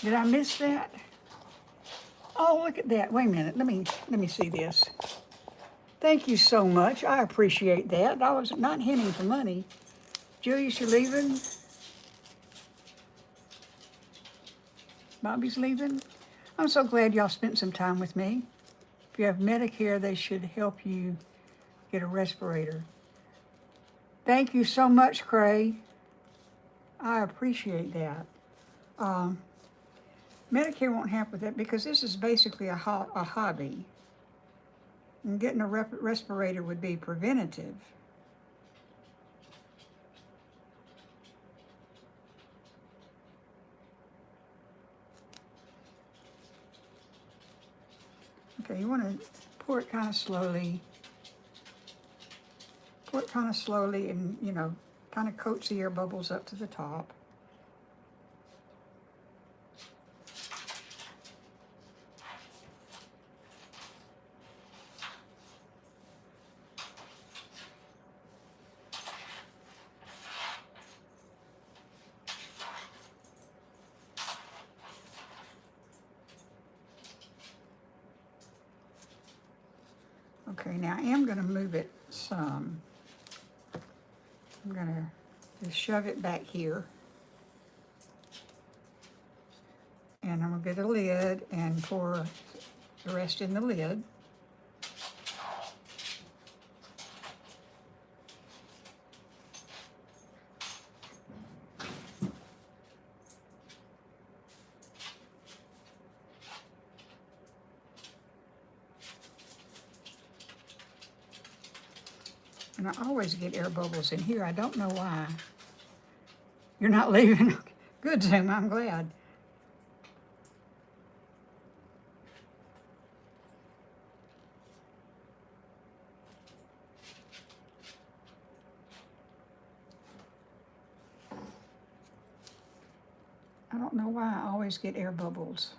Did I miss that? Oh, look at that. Wait a minute. Let me see this. Thank you so much. I appreciate that. I was not hinting for money. Julius, you're leaving? Bobby's leaving? I'm so glad y'all spent some time with me. If you have Medicare, they should help you get a respirator. Thank you so much, Cray. I appreciate that. Medicare won't help with that because this is basically a hobby. And getting a respirator would be preventative. Okay, you want to pour it kind of slowly. Pour it kind of slowly and, you know, kind of coats the air bubbles up to the top. Okay, now I am going to move it some. I'm going to just shove it back here. And I'm going to get a lid and pour the rest in the lid. And I always get air bubbles in here. I don't know why. You're not leaving? Good, Zoom. I'm glad. I don't know why I always get air bubbles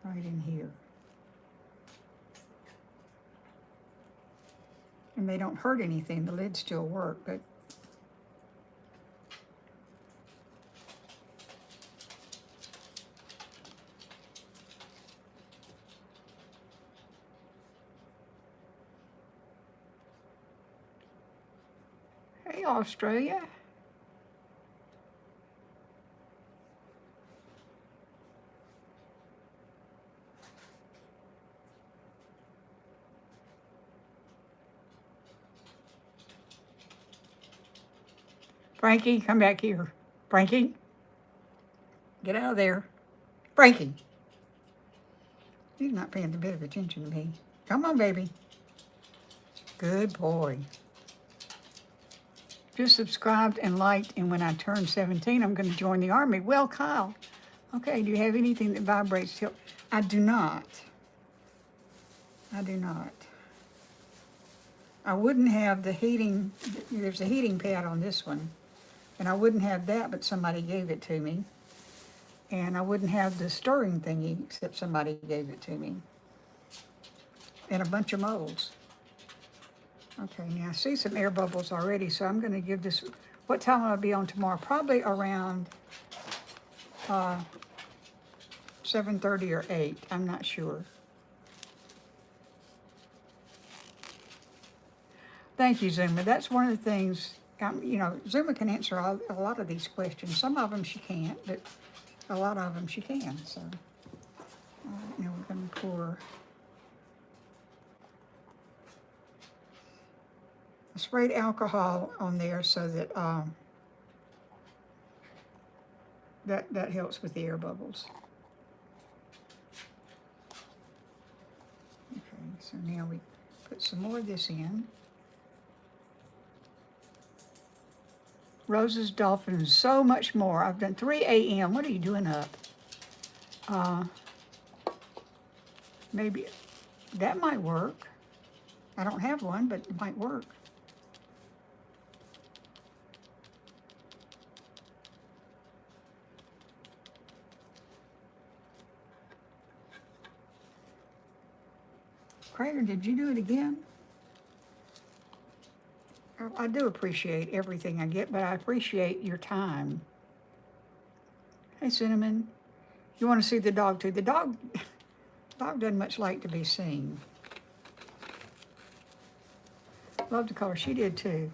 right in here. And they don't hurt anything. The lids still work, but Hey, Australia. Frankie, come back here. Frankie, get out of there. Frankie. He's not paying a bit of attention to me. Come on, baby. Good boy. Just subscribed and liked, and when I turn 17, I'm going to join the Army. Well, Kyle, okay, do you have anything that vibrates? I do not. I do not. I wouldn't have the heating, there's a heating pad on this one, and I wouldn't have that, but somebody gave it to me. And I wouldn't have the stirring thingy, except somebody gave it to me. And a bunch of molds. Okay, now I see some air bubbles already, so I'm going to give this, what time will I be on tomorrow? Probably around 7:30 or 8, I'm not sure. Thank you, Zuma. That's one of the things, you know, Zuma can answer a lot of these questions. Some of them she can't, but a lot of them she can, so. All right, now we're going to pour I sprayed alcohol on there so that that helps with the air bubbles. Okay, so now we put some more of this in. Roses, dolphins, so much more. I've done 3 a.m. What are you doing up? Maybe that might work. I don't have one, but it might work. Crater, did you do it again? I do appreciate everything I get, but I appreciate your time. Hey, Cinnamon. You want to see the dog, too? The dog doesn't much like to be seen. Love the color. She did, too.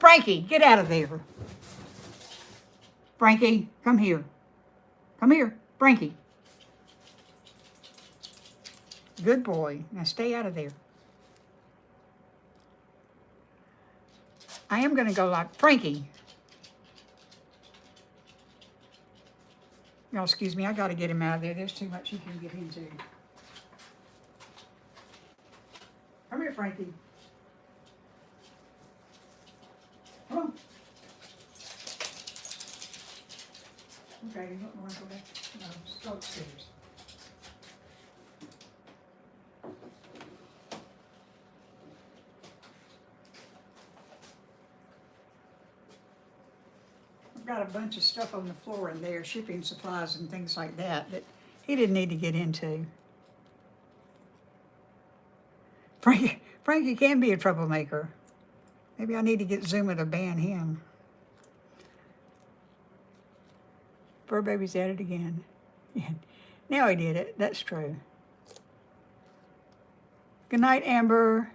Frankie, get out of there. Frankie, come here. Come here, Frankie. Good boy. Now stay out of there. I am going to go like Frankie. Y'all excuse me, I got to get him out of there. There's too much he can get into. Come here, Frankie. Come on. Okay, you want to go back? No, just go upstairs. Got a bunch of stuff on the floor in there, shipping supplies and things like that he didn't need to get into. Frankie can be a troublemaker. Maybe I need to get Zuma to ban him. Fur baby's at it again. Yeah. Now he did it. That's true. Good night, Amber.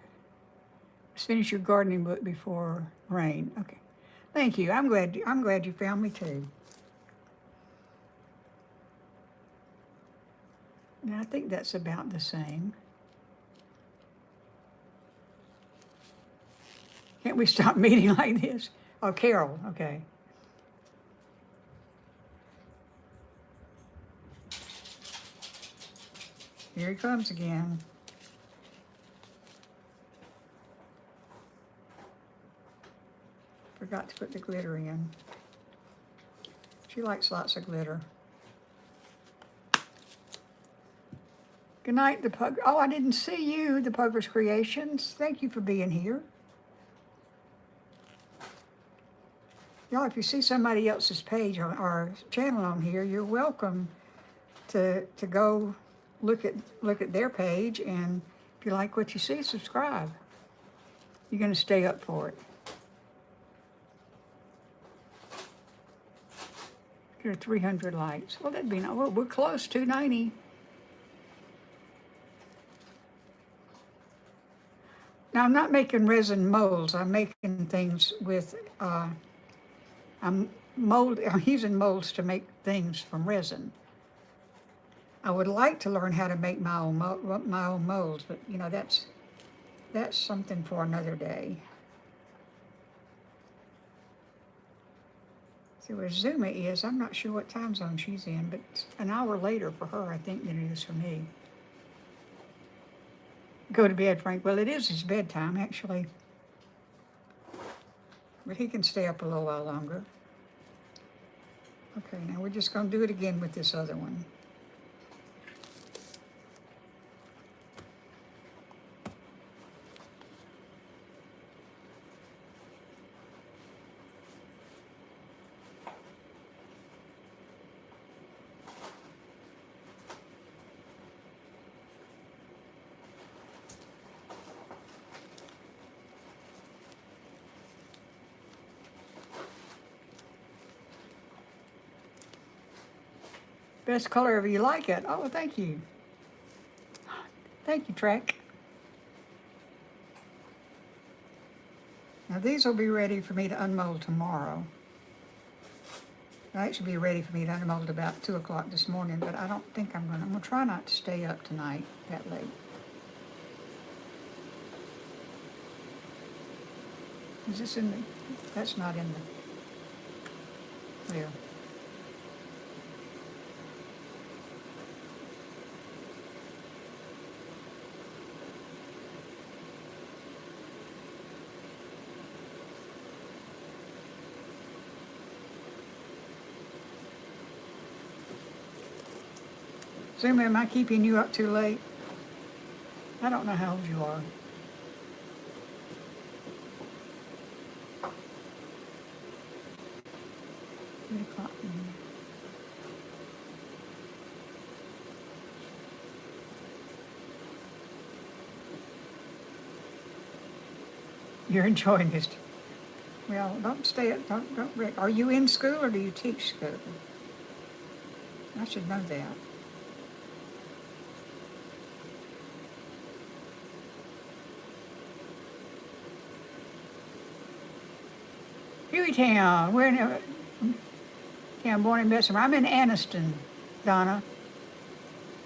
Let's finish your gardening book before rain. Okay. Thank you. I'm glad you found me too. Now I think that's about the same. Can't we stop meeting like this? Oh, Carol. Okay. Here he comes again. Forgot to put the glitter in. She likes lots of glitter. Good night, the Pug. Oh, I didn't see you, the Puggers Creations. Thank you for being here. Y'all, if you see somebody else's page or channel on here, you're welcome to go look at their page, and if you like what you see, subscribe. You're going to stay up for it. There are 300 likes. Well, that'd be nice. Well, we're close, 290. Now, I'm not making resin molds. I'm making things with, I'm using molds to make things from resin. I would like to learn how to make my own molds, but you know, that's something for another day. See where Zuma is, I'm not sure what time zone she's in, but it's an hour later for her, I think, than it is for me. Go to bed, Frank. Well, it is his bedtime, actually. But he can stay up a little while longer. Okay, now we're just going to do it again with this other one. Best color if you like it. Oh, thank you. Thank you, Trek. Now these will be ready for me to unmold tomorrow. They'll actually be ready for me to unmold about 2 o'clock this morning, but I don't think I'm gonna try not to stay up tonight that late. Is this in the, that's not in the, well. Zuma, am I keeping you up too late? I don't know how old you are. You're enjoying this. Well, don't stay at, don't wreck. Are you in school or do you teach school? I should know that. Hueytown, we're in town, born in Bessemer. I'm in Anniston, Donna.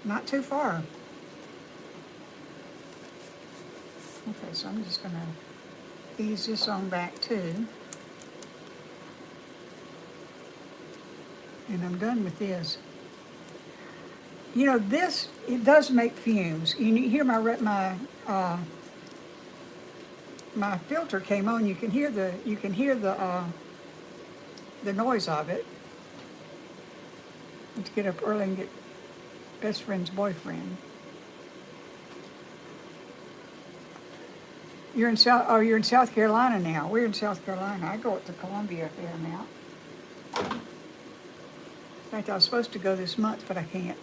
Not too far. Okay, so I'm just gonna ease this on back too. And I'm done with this. You know, this, it does make fumes. You hear my filter came on. You can hear the noise of it. Let's get up early and get best friend's boyfriend. You're in South Carolina now. We're in South Carolina. I go up to Columbia a fair amount. In fact, I was supposed to go this month, but I can't.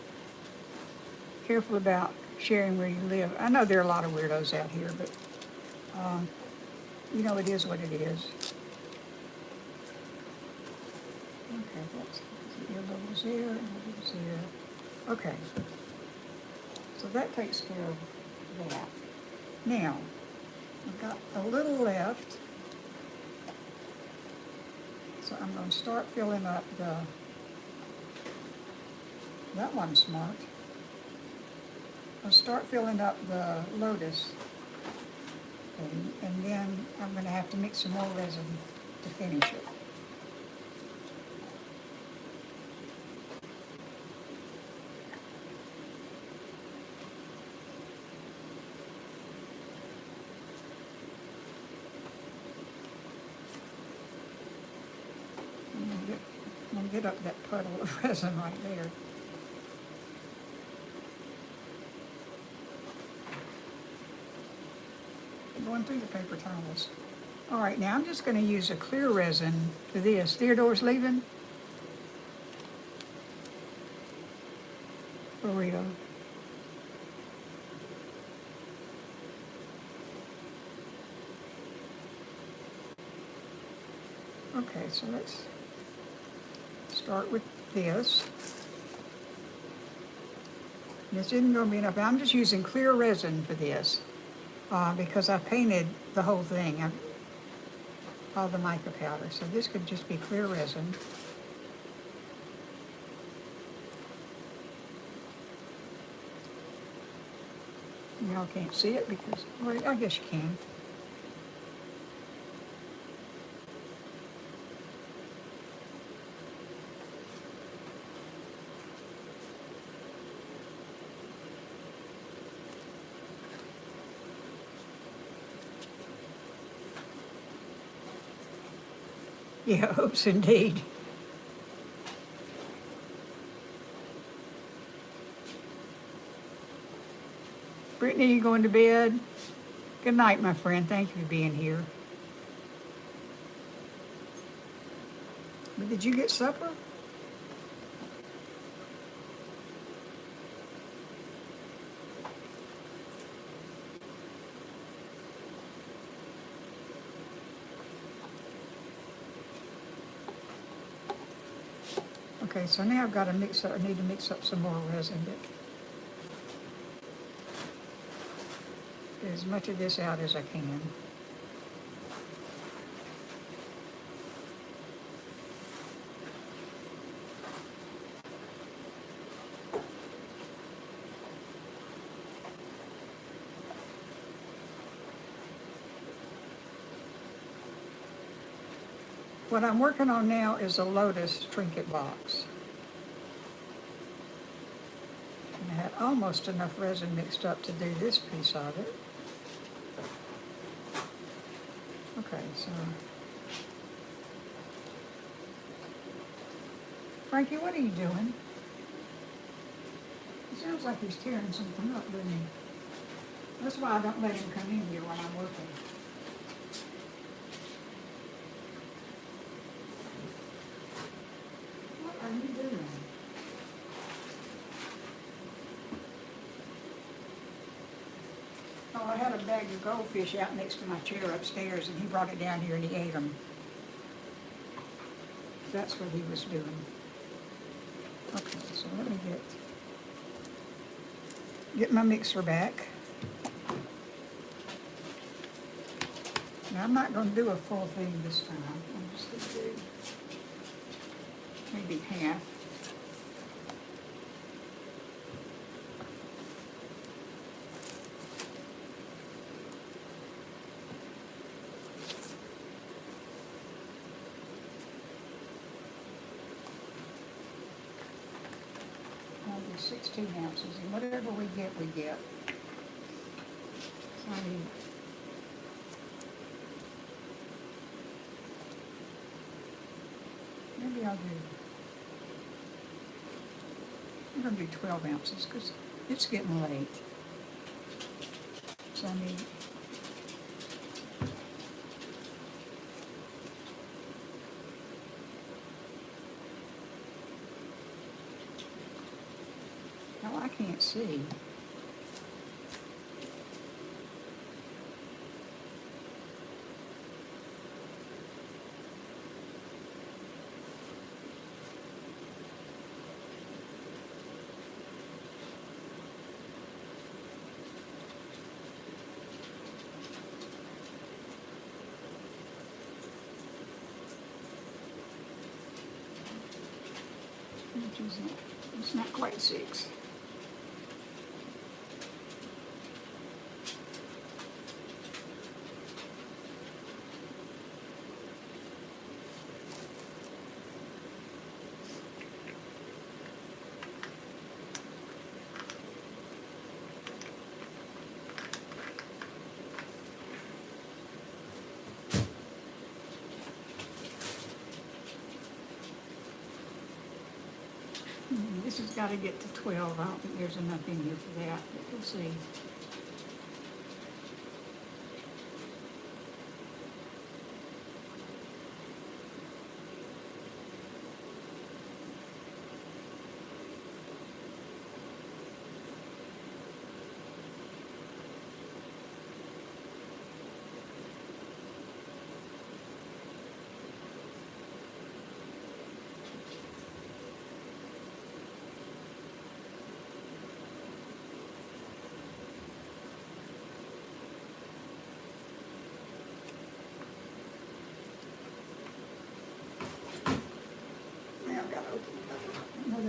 Careful about sharing where you live. I know there are a lot of weirdos out here, but you know, it is what it is. Okay, that's earlobes there, earlobes there. Okay, so that takes care of that. Now, I've got a little left, so I'm going to start filling up that one's smart. I'll start filling up the Lotus thing, and then I'm going to have to mix some more resin to finish it. I'm going to get up that puddle of resin right there. Going through the paper towels. All right, now I'm just going to use a clear resin for this. Theodore's leaving? For real. Okay, so let's start with this. This isn't going to be enough. I'm just using clear resin for this. because I painted the whole thing, all the mica powder. So this could just be clear resin. Y'all can't see it because, well, I guess you can. Yeah, oops, indeed. Brittany, you going to bed? Good night, my friend. Thank you for being here. But did you get supper? Okay, so now I've got to mix up, I need to mix up some more resin. Get as much of this out as I can. What I'm working on now is a Lotus trinket box. And I had almost enough resin mixed up to do this piece of it. Okay, so. Frankie, what are you doing? It sounds like he's tearing something up, doesn't he? That's why I don't let him come in here when I'm working. What are you doing? Oh, I had a bag of goldfish out next to my chair upstairs, and he brought it down here and he ate them. That's what he was doing. Okay, so let me get my mixer back. Now, I'm not going to do a full thing this time. I'm just going to do maybe half. I'll do 16 ounces, and whatever we get, we get. So I need maybe I'll do, I'm going to do 12 ounces because it's getting late. So I need, no, I can't see. It's not quite 6. This has got to get to 12. I don't think there's enough in here for that, but we'll see.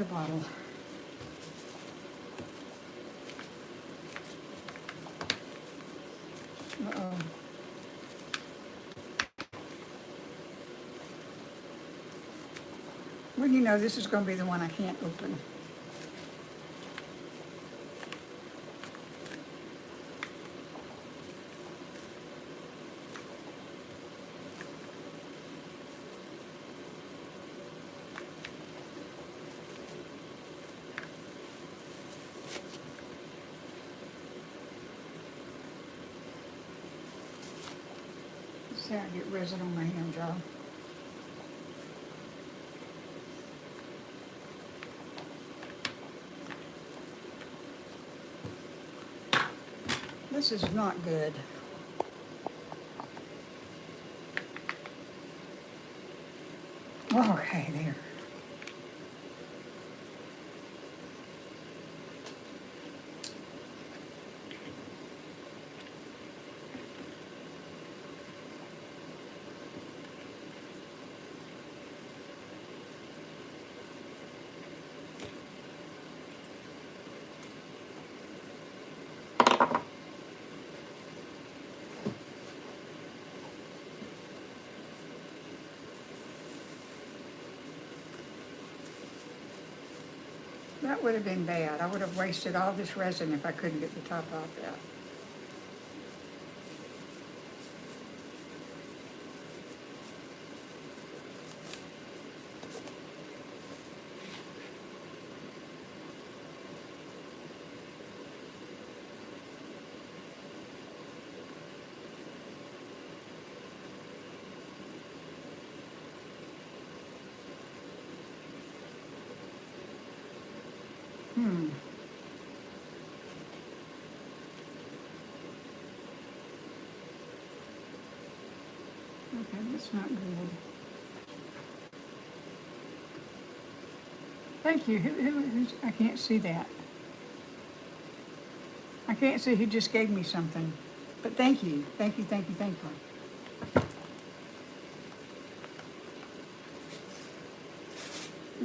another bottle. Uh-oh. Well, you know, this is going to be the one I can't open. See, I get resin on my hand job. This is not good. Okay, there. That would have been bad. I would have wasted all this resin if I couldn't get the top off that. Okay, that's not good. Thank you. Who's, I can't see that. I can't see who just gave me something. But thank you. Thank you, thank you, thank you.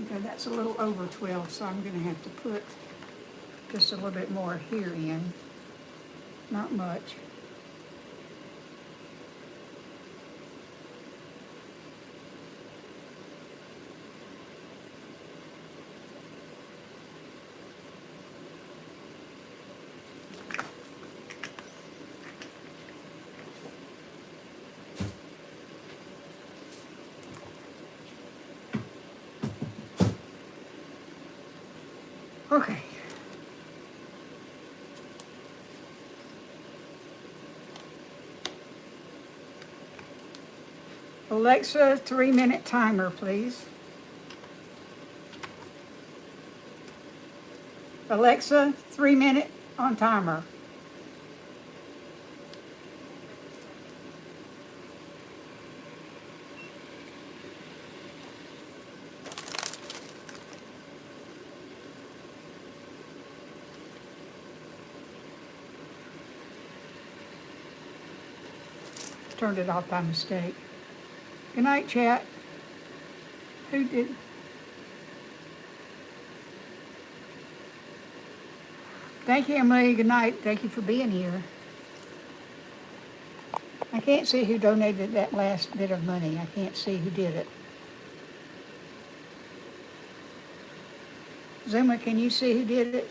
Okay, that's a little over 12, so I'm going to have to put just a little bit more here in. Not much. Okay. Alexa, 3-minute timer, please. Alexa, 3-minute on timer. Turned it off by mistake. Good night, chat. Who did? Thank you, Emily. Good night. Thank you for being here. I can't see who donated that last bit of money. I can't see who did it. Zuma, can you see who did it?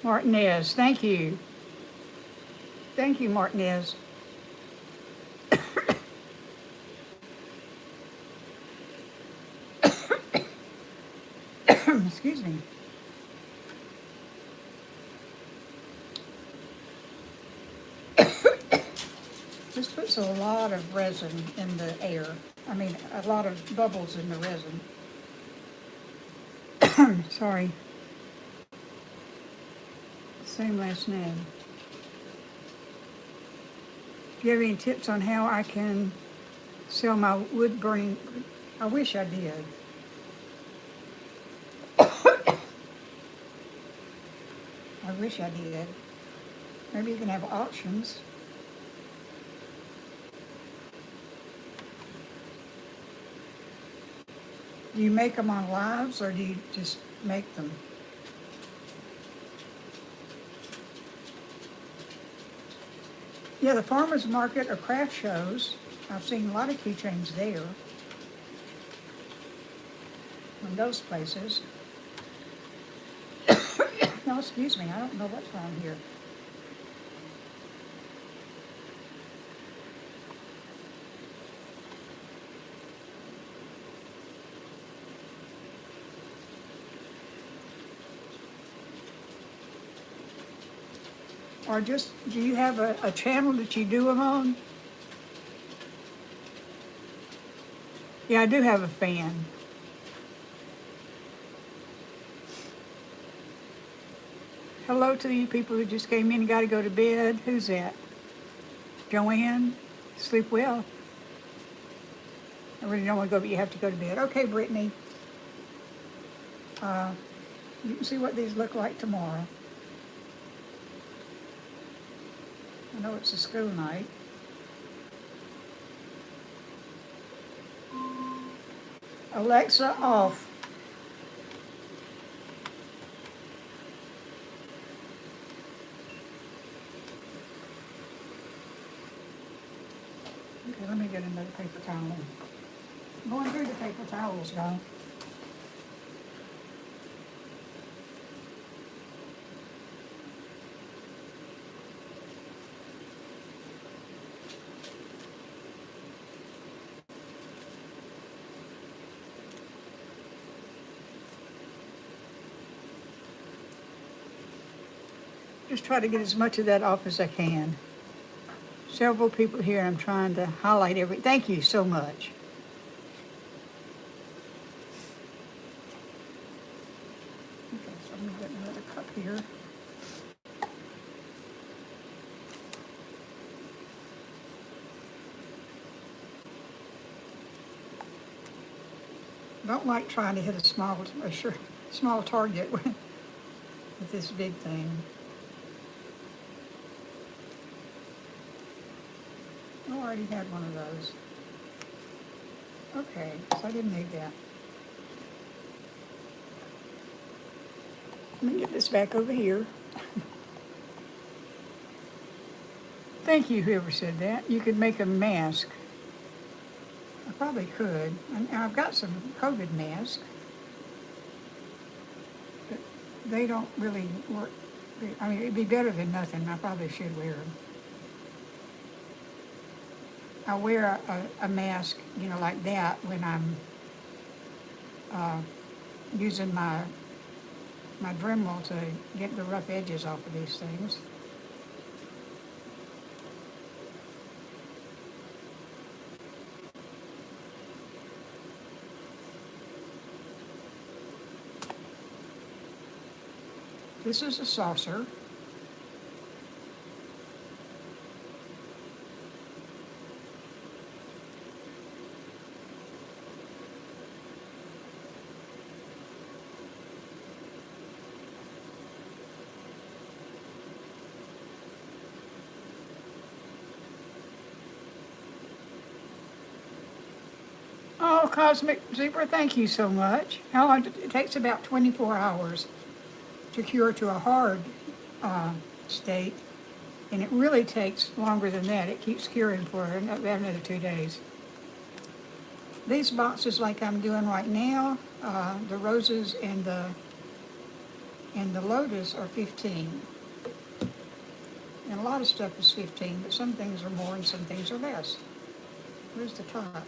Martinez, thank you. Thank you, Martinez. Excuse me. This puts a lot of resin in the air. I mean, a lot of bubbles in the resin. Sorry. Same last name. Do you have any tips on how I can sell my wood burning? I wish I did. I wish I did. Maybe you can have auctions. Do you make them on lives or do you just make them? Yeah, the farmer's market or craft shows. I've seen a lot of keychains there in those places. No, excuse me, I don't know what's wrong here. Or just, do you have a channel that you do them on? Yeah, I do have a fan. Hello to you people who just came in and got to go to bed. Who's that? Joanne? Sleep well. I really don't want to go, but you have to go to bed. Okay, Brittany. You can see what these look like tomorrow. I know it's a school night. Alexa, off. Okay, let me get another paper towel. Going through the paper towels, y'all. Just try to get as much of that off as I can. Several people here, I'm trying to highlight everything. Thank you so much. Okay, so I'm gonna get another cup here. Don't like trying to hit small target with this big thing. Oh, I already had one of those. Okay, so I didn't need that. Let me get this back over here. Thank you, whoever said that. You could make a mask. I probably could. And I've got some COVID masks, but they don't really work. I mean, it'd be better than nothing. I probably should wear them. I wear a mask, you know, like that when I'm using my Dremel to get the rough edges off of these things. This is a saucer. Oh, Cosmic Zebra, thank you so much. How long? It takes about 24 hours to cure to a hard state, and it really takes longer than that. It keeps curing for another 2 days. These boxes, like I'm doing right now, the roses and the Lotus are 15. And a lot of stuff is 15, but some things are more and some things are less. Where's the top?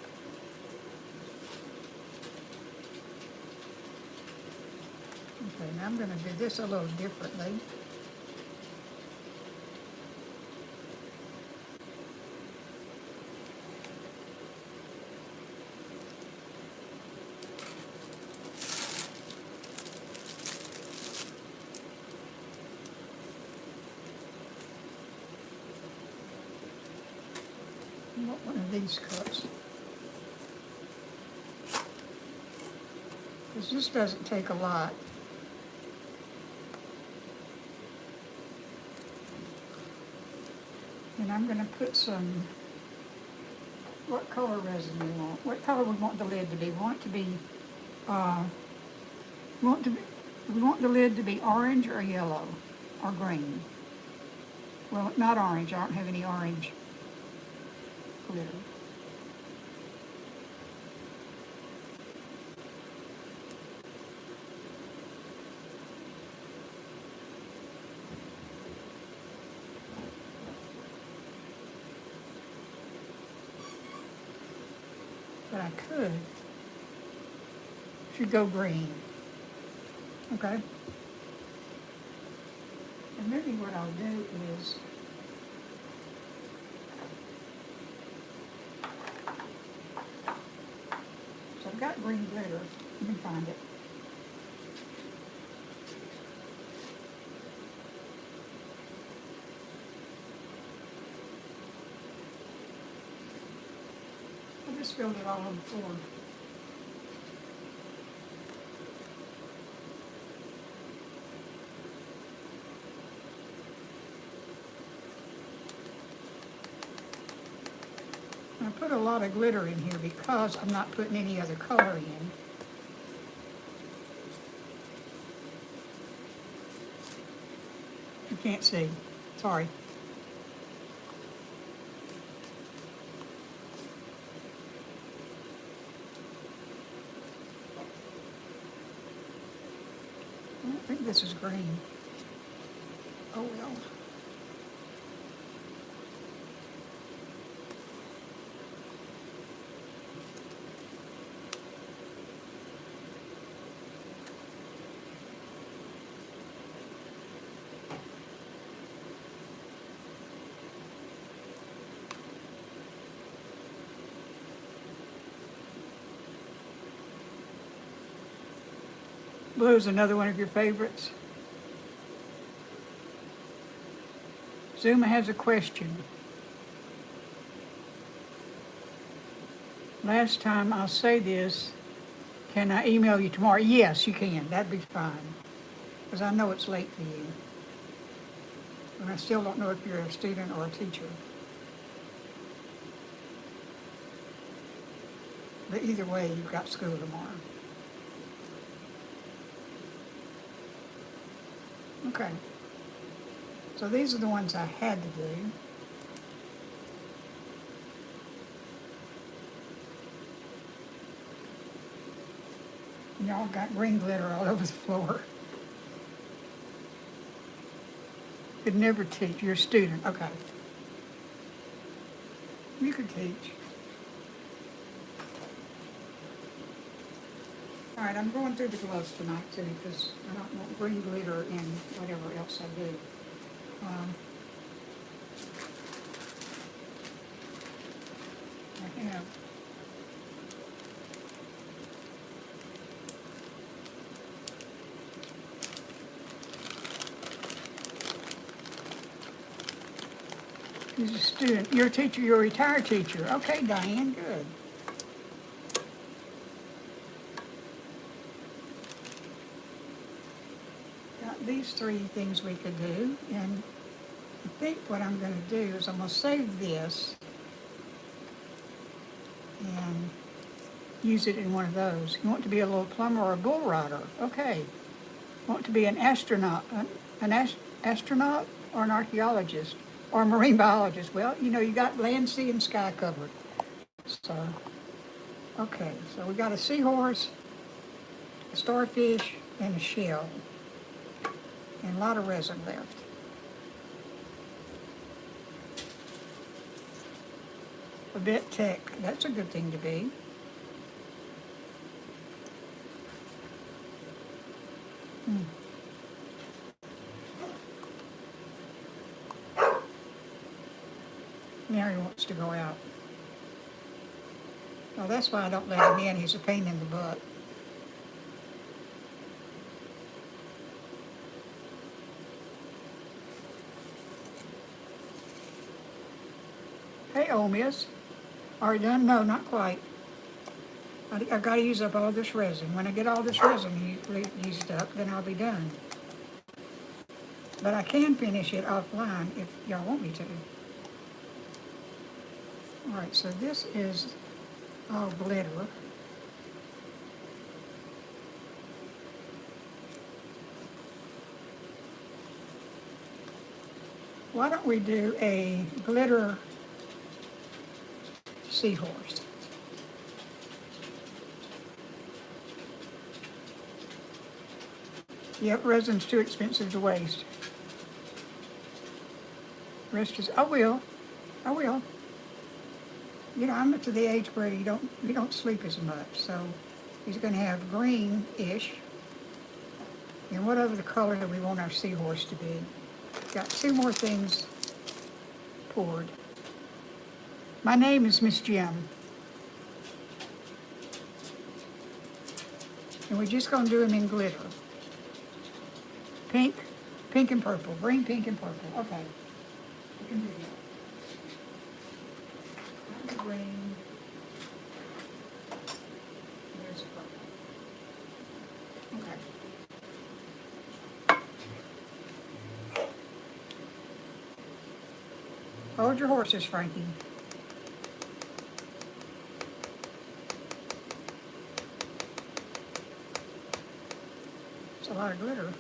Okay, now I'm going to do this a little differently. I want one of these cups. Because this doesn't take a lot. And I'm going to put some, what color resin we want? What color we want the lid to be? We want it to be, we want the lid to be orange or yellow or green. Well, not orange. I don't have any orange glitter. But I should go green. Okay? And maybe what I'll do is so I've got green glitter. Let me find it. I just spilled it all on the floor. I put a lot of glitter in here because I'm not putting any other color in. You can't see. Sorry. I don't think this is green. Oh well. Blue is another one of your favorites. Zuma has a question. Last time, I'll say this, can I email you tomorrow? Yes, you can. That'd be fine. Because I know it's late for you. And I still don't know if you're a student or a teacher. But either way, you've got school tomorrow. Okay. So these are the ones I had to do. Y'all got green glitter all over the floor. Could never teach. You're a student. Okay. You could teach. All right, I'm going through the gloves tonight too because I don't want green glitter in whatever else I do. I have He's a student. You're a teacher. You're a retired teacher. Okay, Diane, good. Got these three things we could do, and I think what I'm going to do is I'm going to save this and use it in one of those. You want to be a little plumber or a bull rider? Okay. Want to be an astronaut, astronaut or an archaeologist or a marine biologist? Well, you know, you got land, sea, and sky covered. So, okay, so we got a seahorse, a starfish, and a shell, and a lot of resin left. A bit tech, that's a good thing to be. Now he wants to go out. Well, that's why I don't let him in. He's a pain in the butt. Hey, old miss. Are you done? No, not quite. I've got to use up all this resin. When I get all this resin used up, then I'll be done. But I can finish it offline if y'all want me to. All right, so this is all glitter. Why don't we do a glitter seahorse? Yep, resin's too expensive to waste. Rest is, I will. You know, I'm to the age where you don't sleep as much, so he's going to have green-ish. And whatever the color that we want our seahorse to be. Got two more things poured. My name is Miss Jim. And we're just going to do them in glitter. Pink, pink and purple. Green, pink, and purple. Okay. We can do that. Green. There's a purple. Okay. Hold your horses, Frankie. It's a lot of glitter.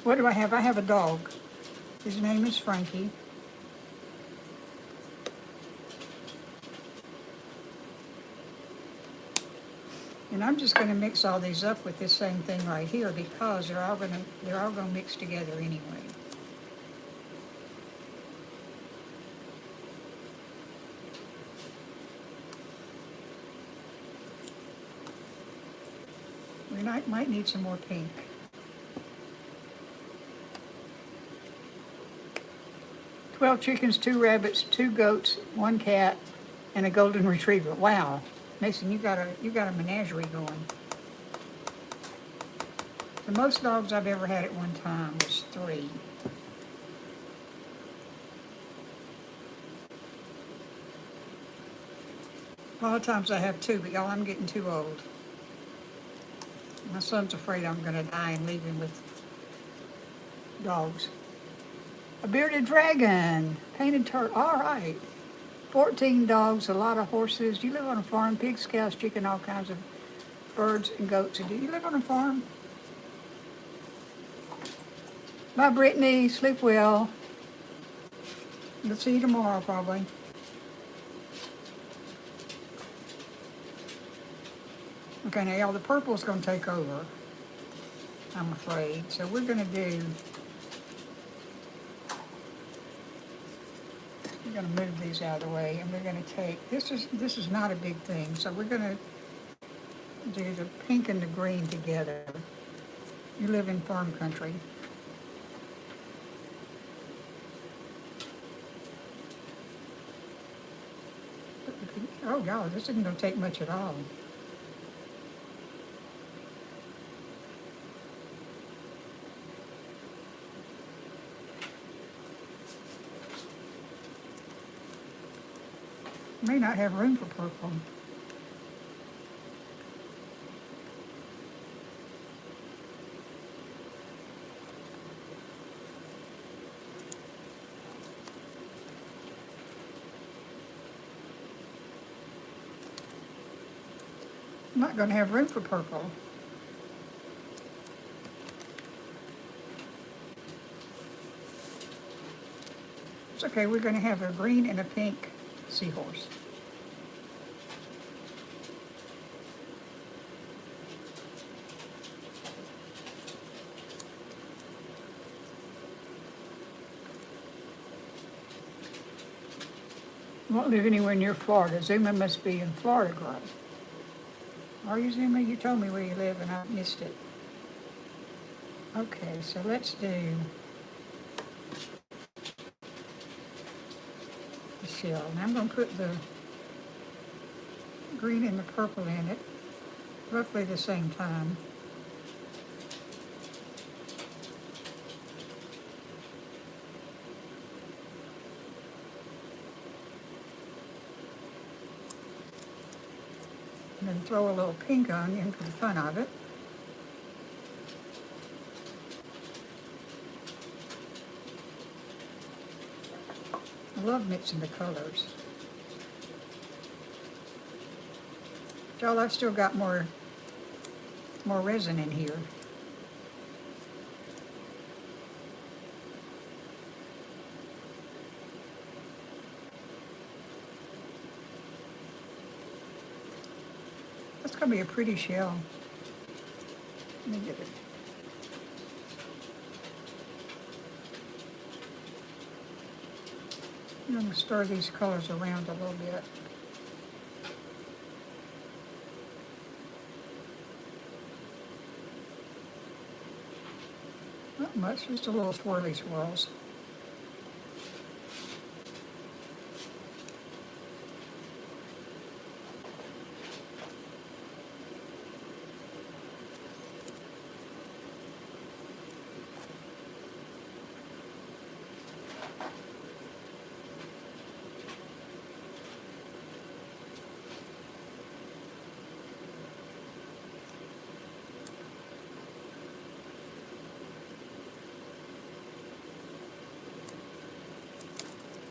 What do I have? I have a dog. His name is Frankie. And I'm just going to mix all these up with this same thing right here because they're all going to mix together anyway. We might need some more pink. "12 chickens, 2 rabbits, 2 goats, 1 cat, and a golden retriever." Wow, Mason, you got a menagerie going. The most dogs I've ever had at one time was 3. A lot of times I have 2, but y'all, I'm getting too old. My son's afraid I'm going to die and leave him with dogs. A bearded dragon, painted turtle. All right. 14 dogs, a lot of horses. You live on a farm, pigs, cows, chicken, all kinds of birds and goats. Do you live on a farm? Bye, Brittany. Sleep well. We'll see you tomorrow, probably. Okay, now, y'all, the purple's going to take over, I'm afraid. So we're going to move these out of the way, and we're going to take, this is not a big thing, so we're going to do the pink and the green together. You live in farm country. Oh, God, this isn't going to take much at all. May not have room for purple. I'm not going to have room for purple. It's okay, we're going to have a green and a pink seahorse. Won't live anywhere near Florida. Zuma must be in Florida, girl. Are you, Zuma? You told me where you live and I missed it. Okay, so let's do the shell. And I'm going to put the green and the purple in it, roughly the same time. And then throw a little pink onion for the fun of it. love mixing the colors. Y'all, I've still got more resin in here. That's going to be a pretty shell. Let me get it. I'm going to stir these colors around a little bit. Not much, just a little swirly swirls.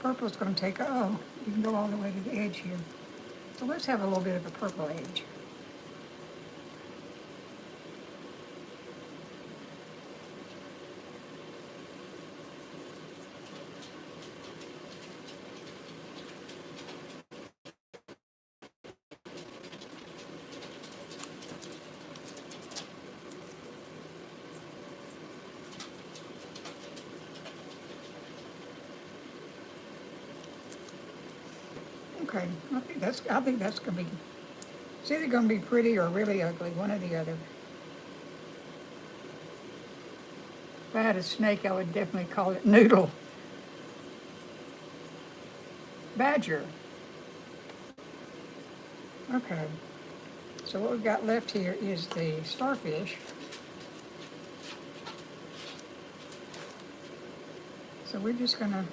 Purple's going to take, oh, you can go all the way to the edge here. So let's have a little bit of a purple edge. Okay, I think that's going to be, it's either going to be pretty or really ugly, one or the other. If I had a snake, I would definitely call it Noodle. Badger. Okay, so what we've got left here is the Starfish. So we're just going to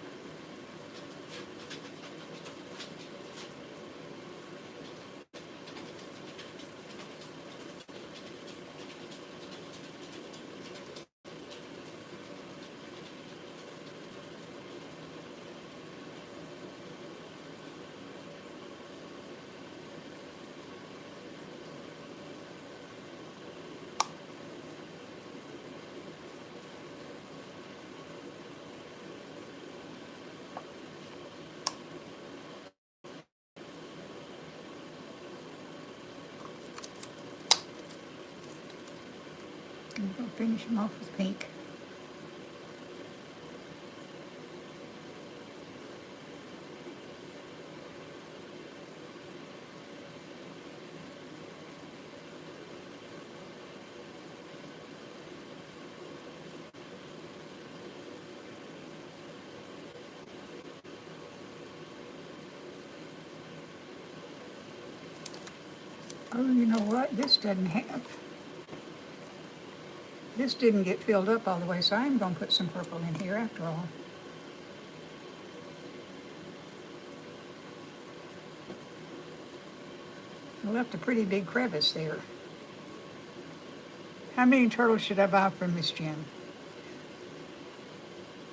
finish them off with pink. Oh, you know what? This didn't get filled up all the way, so I'm going to put some purple in here after all. I left a pretty big crevice there. How many turtles should I buy from Miss Jen?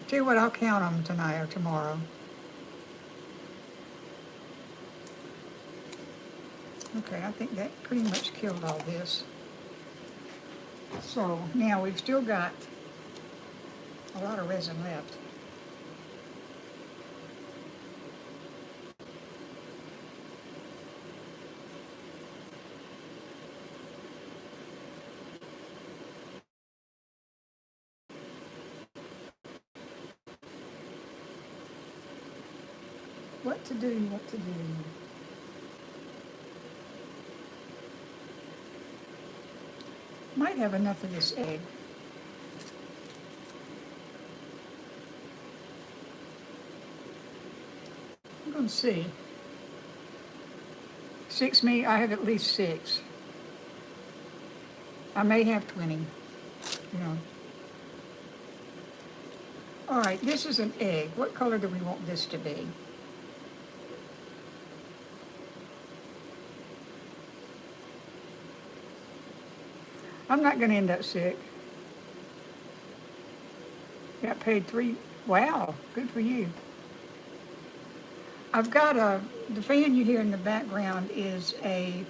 Tell you what, I'll count them tonight or tomorrow. Okay, I think that pretty much killed all this. So now we've still got a lot of resin left. What to do, what to do. Might have enough of this egg. I'm going to see. 6 me, I have at least 6. I may have 20, you know. All right, this is an egg. What color do we want this to be? I'm not going to end up sick. Got paid 3. Wow, good for you. I've got the fan you hear in the background is an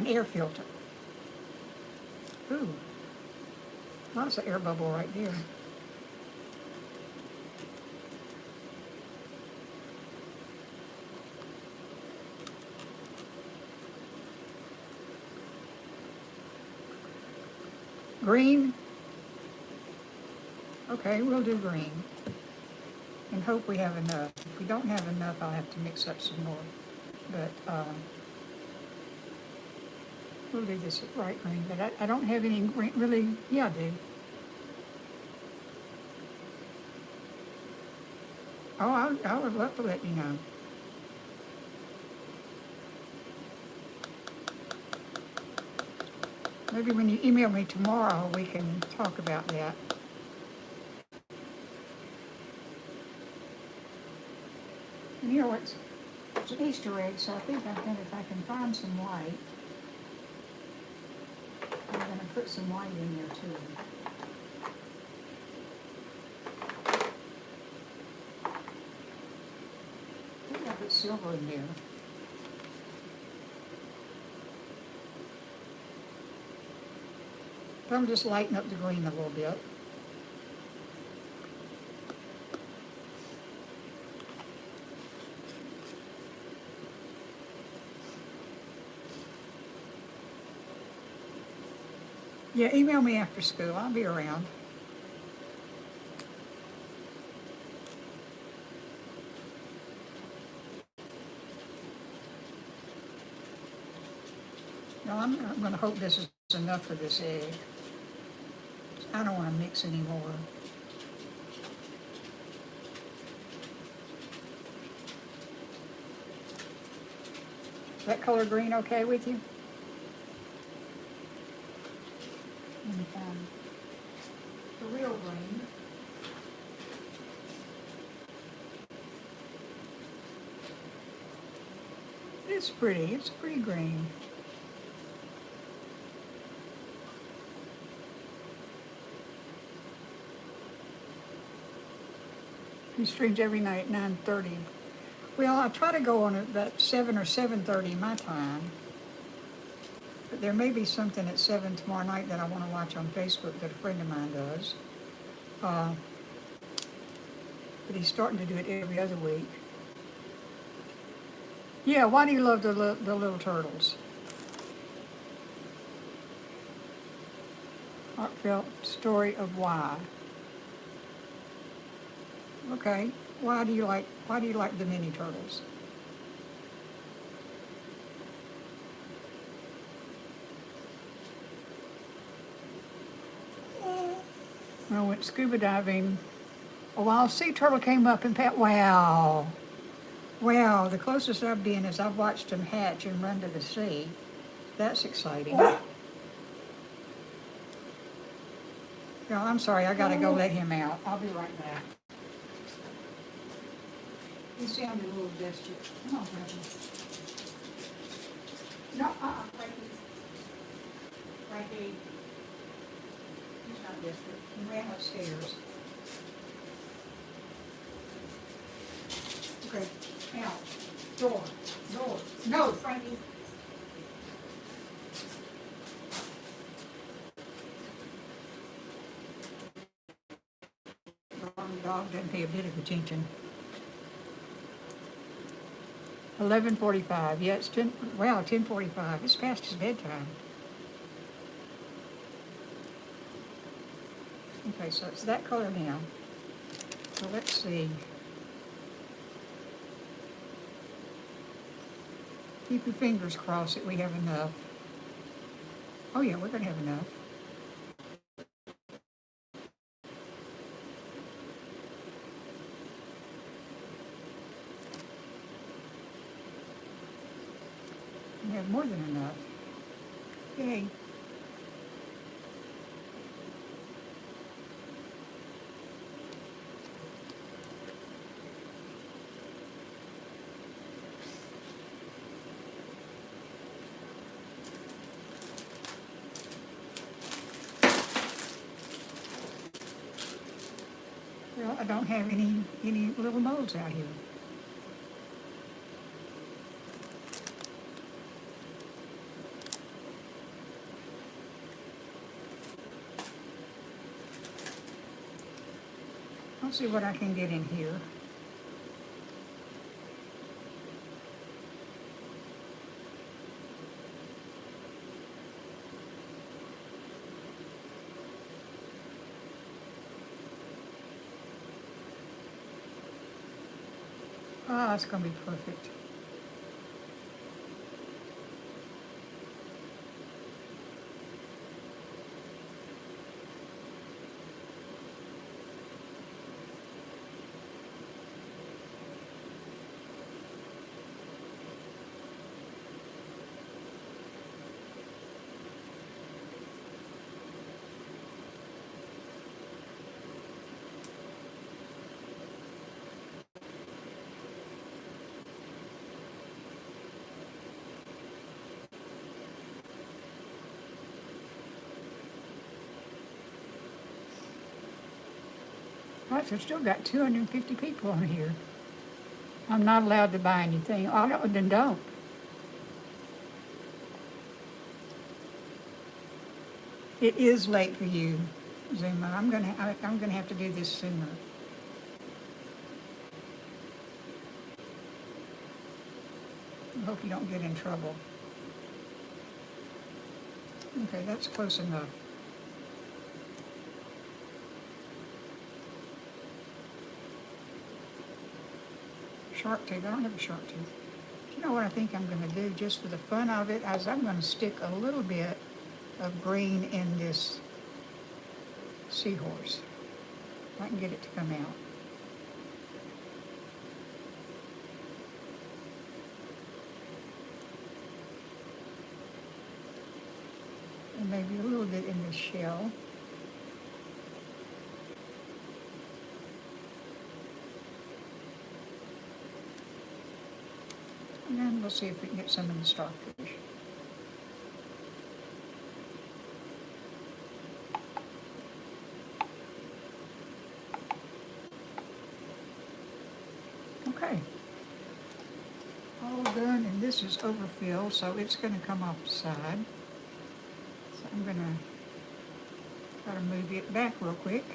air filter. Ooh, lots of air bubble right there. Green? Okay, we'll do green. And hope we have enough. If we don't have enough, I'll have to mix up some more. But we'll do this bright green. But I don't have any green, really. Yeah, I do. Oh, I would love to let you know. Maybe when you email me tomorrow, we can talk about that. And you know, it's an Easter egg, so I think if I can find some white, I'm going to put some white in there too. I think I'll put silver in there. But I'm just lighting up the green a little bit. Yeah, email me after school. I'll be around. No, I'm going to hope this is enough for this egg. I don't want to mix anymore. Is that color green okay with you? Let me find the real green. It's pretty. It's pretty green. He streams every night at 9:30. Well, I try to go on at about 7 or 7:30 my time. But there may be something at 7 tomorrow night that I want to watch on Facebook that a friend of mine does. But he's starting to do it every other week. Yeah, why do you love the little turtles? Heartfelt story of why. Okay, why do you like the mini turtles? I went scuba diving. A wild sea turtle came up and wow. Wow, the closest I've been is I've watched him hatch and run to the sea. That's exciting. No, I'm sorry, I gotta go let him out. I'll be right back. He sounded a little desperate. Come on, Frankie. No, Frankie. Frankie. He's not desperate. He ran upstairs. Okay, out. Door. No, Frankie. The dog doesn't pay a bit of attention. 11:45. Yeah, it's 10:45. It's past his bedtime. Okay, so it's that color now. So let's see. Keep your fingers crossed that we have enough. Oh yeah, we're gonna have enough. We have more than enough. Yay. Well, I don't have any little molds out here. I'll see what I can get in here. Oh, it's going to be perfect. Gosh, I've still got 250 people on here. I'm not allowed to buy anything. Oh, no, then don't. It is late for you, Zuma. I'm gonna have to do this sooner. I hope you don't get in trouble. Okay, that's close enough. Shark tooth. I don't have a shark tooth. You know what I think I'm going to do just for the fun of it is I'm going to stick a little bit of green in this seahorse. If I can get it to come out. And maybe a little bit in the shell. And then we'll see if we can get some in the starfish. Okay. All done, and this is overfilled, so it's going to come off the side. So I'm going to try to move it back real quick.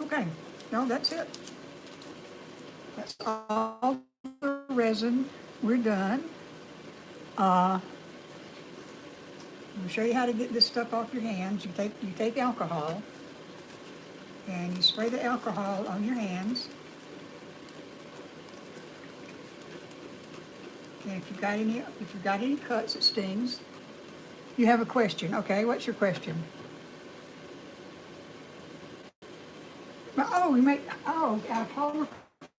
Okay, no, that's it. That's all the resin. We're done. I'll show you how to get this stuff off your hands. You take alcohol and you spray the alcohol on your hands. And if you've got any cuts, it stings. You have a question, okay? What's your question? Oh, polymer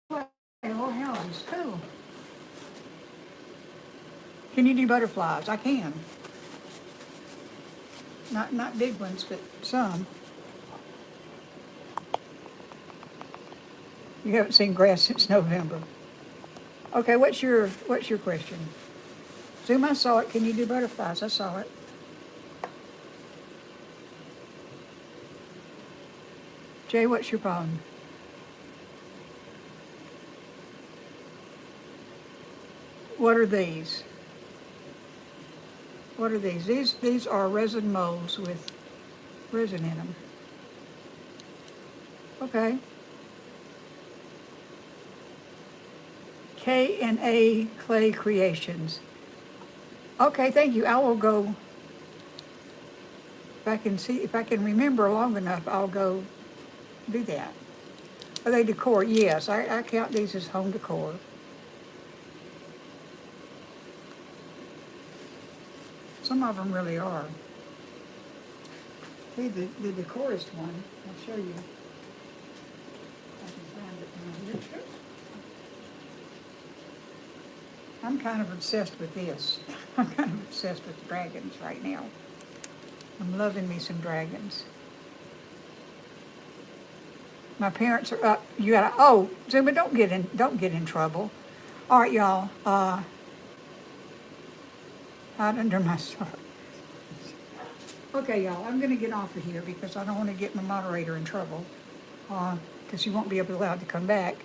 clay. Oh, heavens, cool. Can you do butterflies? I can. Not big ones, but some. You haven't seen grass since November. Okay, what's your question? Zoom, I saw it. Can you do butterflies? I saw it. Jay, what's your problem? What are these? What are these? These are resin molds with resin in them. Okay. K&A Clay Creations. Okay, thank you. I will go, if I can remember long enough, I'll go do that. Are they decor? Yes, I count these as home decor. Some of them really are. See, the decorist one, I'll show you. I can find it down here. I'm kind of obsessed with this. I'm kind of obsessed with dragons right now. I'm loving me some dragons. My parents are up. You gotta. Oh, Zuma, don't get in trouble. All right, y'all. hide under my stars. Okay, y'all, I'm gonna get off of here because I don't want to get my moderator in trouble, because he won't be allowed to come back.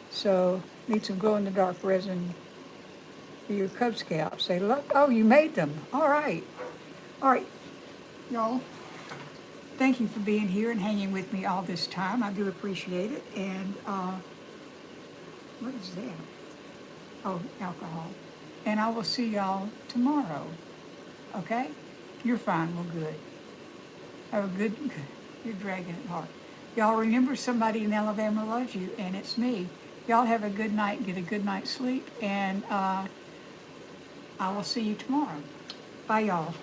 So, need some glow-in-the-dark resin for your Cub Scouts. They look, oh, you made them. All right, y'all. Thank you for being here and hanging with me all this time. I do appreciate it. And what is that? Oh, alcohol. And I will see y'all tomorrow. Okay? You're fine. We're good. Have a good, you're dragging it hard. Y'all remember somebody in Alabama loves you, and it's me. Y'all have a good night. Get a good night's sleep. And I will see you tomorrow. Bye, y'all.